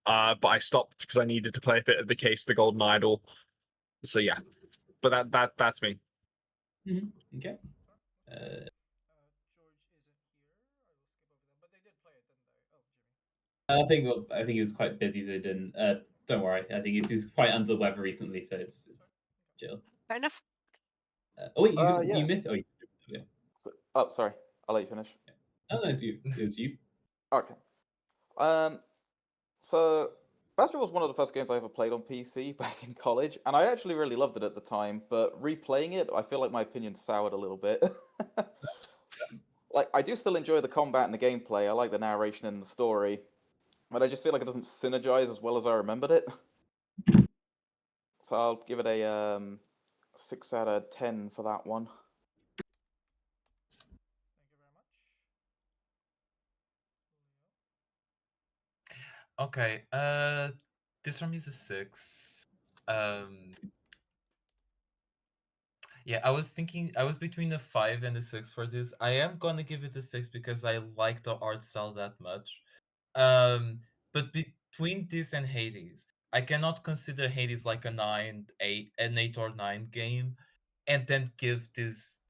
but I stopped because I needed to play a bit of the Case of the Golden Idol. So yeah, but that's me. Okay. George isn't here. I will skip over them, but they did play it, didn't they? Oh, Jimmy. I think he was quite busy, so he didn't. Don't worry. I think he's quite under the weather recently, so it's chill. Fair enough. Oh wait, Yeah. you missed. Oh, yeah. Sorry. I'll let you finish. Oh, no, it's you. It was you. Okay. So Bastion was one of the first games I ever played on PC back in college, and I actually really loved it at the time. But replaying it, I feel like my opinion soured a little bit. Like, I do still enjoy the combat and the gameplay. I like the narration and the story, but I just feel like it doesn't synergize as well as I remembered it. So I'll give it a 6 out of 10 for that one. Thank you very much. Okay, this from me is a 6. Yeah, I was between a 5 and a 6 for this. I am gonna give it a 6 because I like the art style that much. But between this and Hades, I cannot consider Hades like an 8 or 9 game, and then give this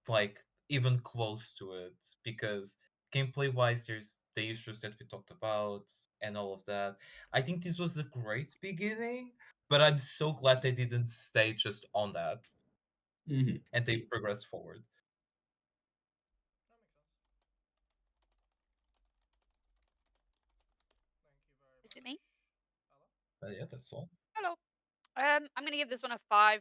like even close to it, because gameplay wise, there's the issues that we talked about and all of that. I think this was a great beginning, but I'm so glad they didn't stay just on that. And they progress forward. That makes sense. Thank you very much. Is it me? Ella? Yeah, that's all. Hello. I'm gonna give this one a 5.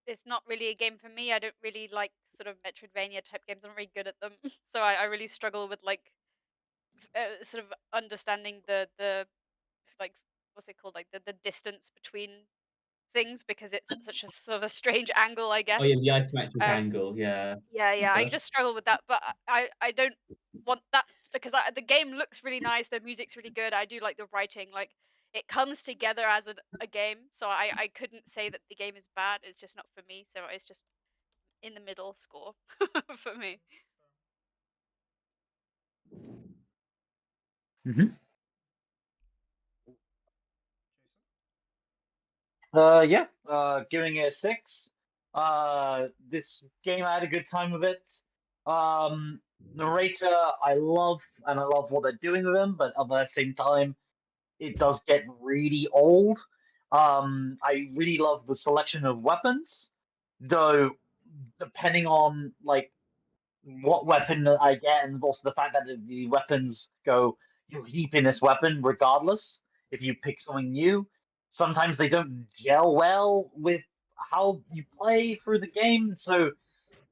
It's not really a game for me. I don't really like sort of Metroidvania type games. I'm not very good at them, so I really struggle with like sort of understanding the like what's it called, like the distance between things, because it's at such a sort of a strange angle, I guess. Oh yeah, the isometric Um, angle. Yeah. Yeah, I Okay. just struggle with that, but I don't want that because the game looks really nice. The music's really good. I do like the writing. Like it comes together as a game, so I couldn't say that the game is bad. It's just not for me. So it's just in the middle score for me. Yeah, giving it a 6. This game, I had a good time with it. Narrator, I love, and I love what they're doing with him, but at the same time, it does get really old. I really love the selection of weapons, though, depending on like what weapon that I get, and also the fact that the weapons go, you heap in this weapon regardless if you pick something new. Sometimes they don't gel well with how you play through the game, so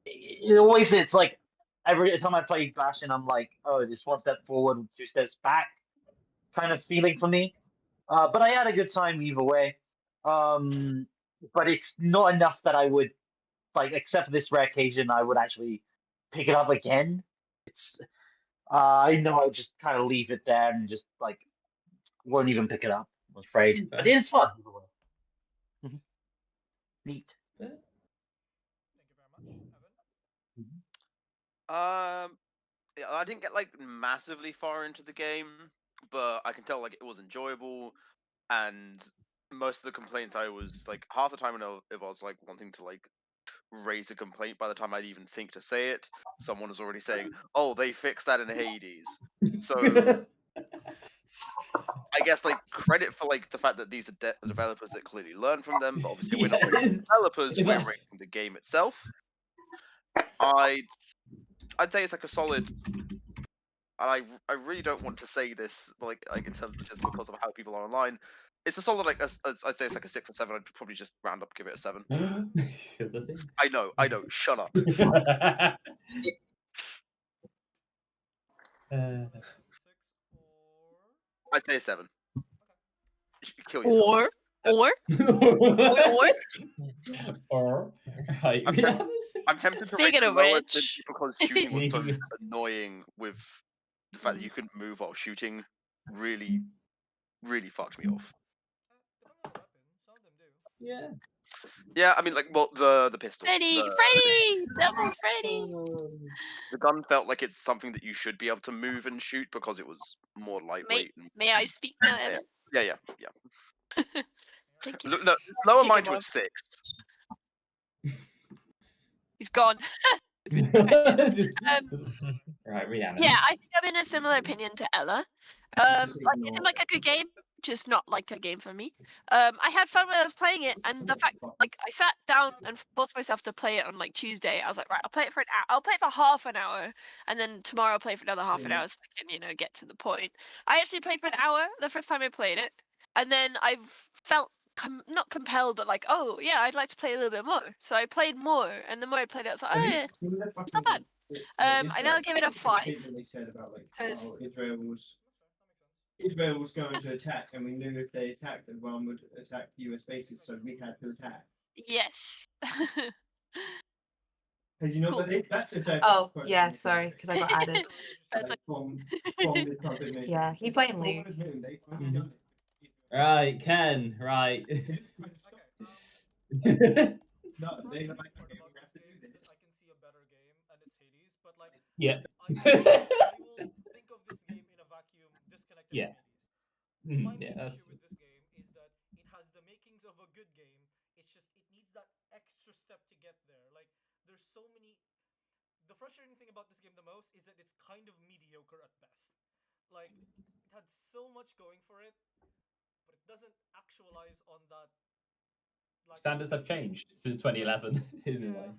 it's like every time I play Bastion, I'm like, oh, this 1 step forward, 2 steps back kind of feeling for me. But I had a good time either way. But it's not enough that I would like, except for this rare occasion, I would actually pick it up again. It's I know I just kind of leave it there and just like won't even pick it up. I'm afraid, but it is fun. Neat. Thank you very much, Evan. I didn't get like massively far into the game, but I can tell like it was enjoyable, and most of the complaints I was like half the time when I was like wanting to like raise a complaint, by the time I'd even think to say it, someone was already saying, "Oh, they fixed that in Hades." So I guess like credit for like the fact that these are developers that clearly learn from them, but obviously we're not rating developers, we're rating the game itself. I'd say it's like a solid. And I really don't want to say this like in terms of just because of how people are online. It's a solid like I'd say it's like a 6 or 7. I'd probably just round up, give it a 7. I know. Shut up. I'd say a 7. Kill yourself. Or I'm tempted to rate Speaking it of lower which. because shooting was so annoying with the fact that you couldn't move while shooting. Really, really fucked me off. Yeah. Yeah, I mean, like, well, the pistol. Freddy! Double Freddy! The gun felt like it's something that you should be able to move and shoot because it was more lightweight. May I speak now, Evan? Yeah. Thank you. No, lower mine to a 6. He's gone. Right, Rihanna. Yeah, I think I'm in a similar opinion to Ella. Like, it seemed like a good game, just not like a game for me. I had fun when I was playing it, and the fact, like, I sat down and forced myself to play it on like Tuesday. I was like, right, I'll play it for an hour. I'll play it for half an hour, and then tomorrow I'll play for another half an hour so I can, get to the point. I actually played for an hour the first time I played it, and then I've felt not compelled, but like, oh yeah, I'd like to play a little bit more. So I played more, and the more I played it, I was like, oh yeah, it's not bad. I now give it a 5. They said about like, oh, Israel was going to attack, and we knew if they attacked, everyone would attack US bases, so we had to attack. Yes. Because you know, Cool. but that's a Oh, yeah, sorry, because I got added. like, from the Trump administration. Yeah, he playing League. Right, Ken. Right. No, they I can see a better game, and it's Hades, but like, yeah. I will think of this game in a vacuum, disconnected Yeah. from Hades. My main Yeah, issue with this game is that it has the makings of a good game. It's just it needs that extra step to get there. Like, there's so many. The frustrating thing about this game the most is that it's kind of mediocre at best. Like, it had so much going for it, but it doesn't actualize on that. Like, standards have changed since 2011. Yeah.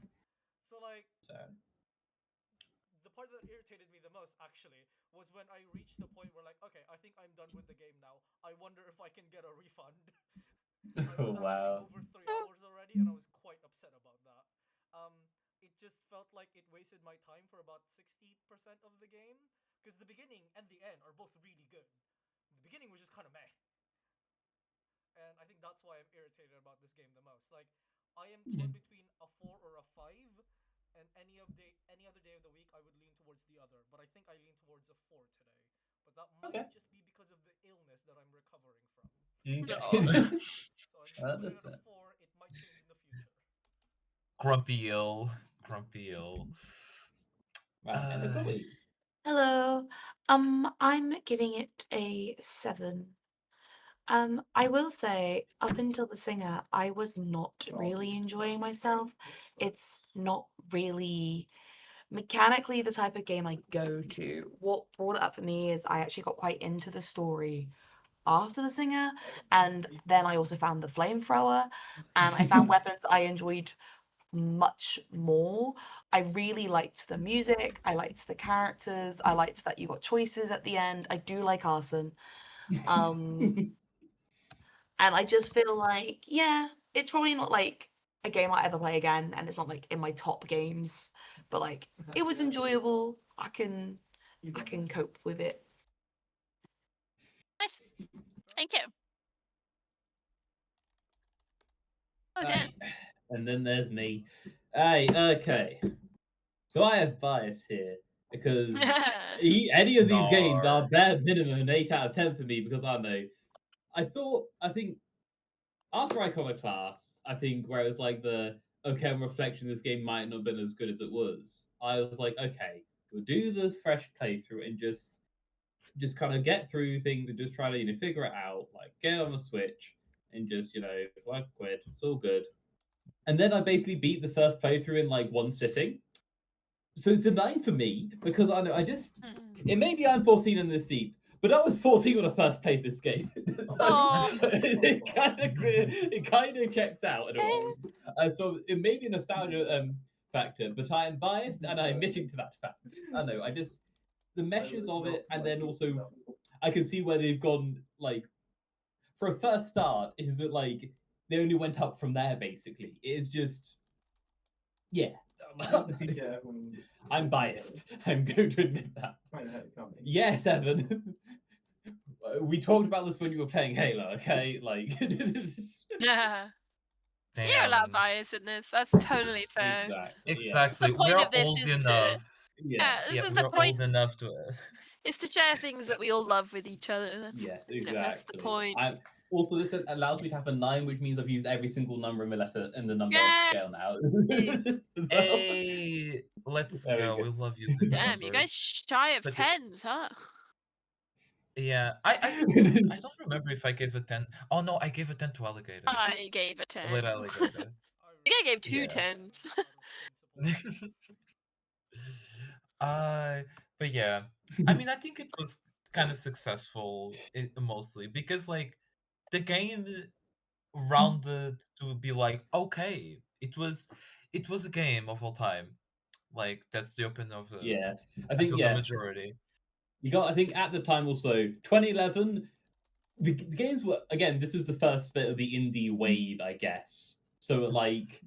So like, the part that irritated me the most actually was when I reached the point where like, okay, I think I'm done with the game now. I wonder if I can get a refund. I was actually over 3 hours already, and I was quite upset about that. It just felt like it wasted my time for about 60% of the game, because the beginning and the end are both really good. The beginning was just kind of meh. And I think that's why I'm irritated about this game the most. Like, I am torn between a 4 or a 5, and any other day of the week I would lean towards the other. But I think I lean towards a 4 today. But that might just be because of the illness that I'm recovering from. Okay. So I'm putting it at a 4. It might change in the future. Grumpy ill. Hello. I'm giving it a 7. I will say, up until the singer, I was not really enjoying myself. It's not really mechanically the type of game I go to. What brought it up for me is I actually got quite into the story after the singer, and then I also found the flamethrower, and I found weapons I enjoyed much more. I really liked the music, I liked the characters, I liked that you got choices at the end. I do like arson. And I just feel like, yeah, it's probably not like a game I'll ever play again, and it's not like in my top games, but like it was enjoyable. I can cope with it. Nice. Thank you. Oh, damn. And then there's me. Hey, okay. So I have bias here because any of these games are bare minimum an 8 out of 10 for me, because I don't know. I think after Iconoclast, I think where it was like on reflection, this game might not have been as good as it was. I was like, okay, We'll do the fresh playthrough and just kind of get through things and just try to figure it out. Like get on the Switch and just like quit. It's all good. And then I basically beat the first playthrough in like one sitting. So it's a 9 for me because I know it may be I'm 14 in this deep, but I was 14 when I first played this game. It kind of checks out in a way. So it may be a nostalgia factor, but I am biased and I'm admitting to that fact. I know. The meshes of it, and then also I can see where they've gone. Like for a first start, it is like they only went up from there. Basically, it is just I'm biased. I'm going to admit that. Yes, Evan. We talked about this when you were playing Halo, okay? Like, Yeah. You're allowed bias in this. That's totally fair. Exactly. The point We're of this old is enough. this is we're the point. old enough to. It's to share things that we all love with each other. That's exactly. That's the point. Also, this allows me to have a 9, which means I've used every single number in the letter in the number scale now. Hey, let's go. We love using Damn, numbers. you guys shy of 10s, huh? Yeah, I don't remember if I gave a 10. Oh no, I gave a 10 to Alligator. I gave a 10. Let Alligator. I think I gave 2 10s. But yeah, I mean, I think it was kind of successful mostly because like the game rounded to be like okay, it was a game of all time. Like that's the opinion of I think the majority. I think at the time also 2011, the games were again. This is the first bit of the indie wave, I guess. So like,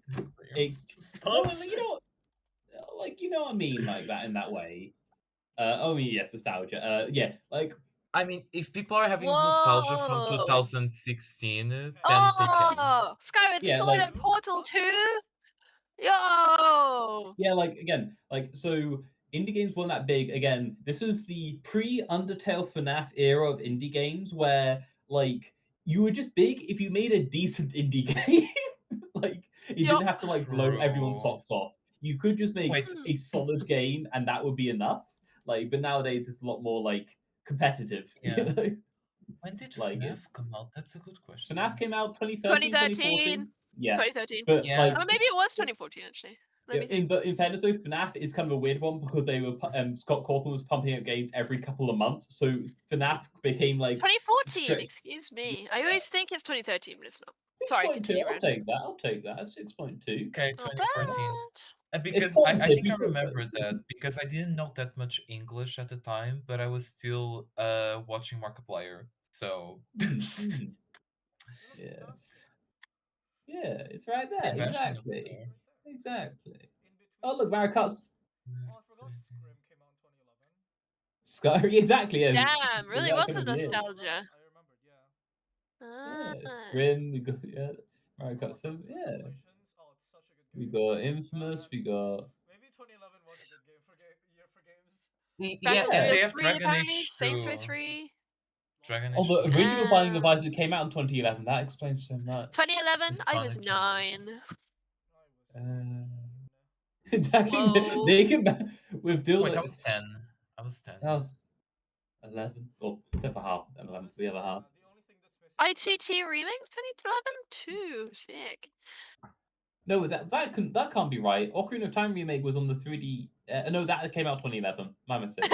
you know what I mean, like that in that way. Yes, nostalgia. Like. I mean, if people are having nostalgia from 2016, then they can. Skyward Sword and Portal 2? Yo! Yeah, like, again, like, so indie games weren't that big. Again, this is the pre-Undertale FNAF era of indie games where, like, you were just big if you made a decent indie game. Like, you didn't have to, like, blow everyone's socks off. You could just make a solid game and that would be enough. Like, but nowadays it's a lot more, like, competitive. Yeah. You know? When did FNAF come out? That's a good question. FNAF came out 2013, 2014. Yeah. 2013. But, like, or maybe it was 2014 actually. In fairness, though, FNAF is kind of a weird one because they were Scott Cawthon was pumping out games every couple of months, so FNAF became like 2014. Excuse me, I always think it's 2013, but it's not. Sorry, continue. I'll take that. I'll take that. 6.2. Okay, 2014. Because I think I remember that because I didn't know that much English at the time, but I was still watching Markiplier. So yeah, it's right there. Exactly. Exactly. Oh look, Maracut's. Oh, I forgot Scrim came out in 2011. Sky, exactly. Yeah. Damn, really was a nostalgia. I remembered, yeah. Scrim, we got Mario Kart 7, yeah. Oh, it's such a good game. We got Infamous, we got. Maybe 2011 was a good game for year for games. They have Dragon Age 2. Saints Row 3. Dragon Age. Oh, the original Binding of Isaac came out in 2011. That explains so much. 2011, I was 9. They can with Dylan. Wait, I was 10. I was 10. That was 11. Or for half, 11 for the other half. ITT Remix 2011 too. Sick. No, that can't be right. Ocarina of Time remake was on the 3D. No, that came out 2011. My mistake.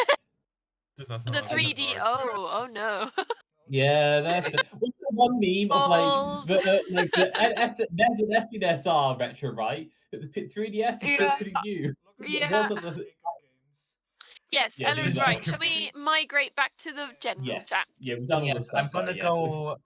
The 3D. Oh no. Yeah, that's the one meme of like the SNSR retro, right? The 3DS is still pretty new. Yeah. Yes, Ella is right. Shall we migrate back to the general chat? Yeah, I'm gonna go.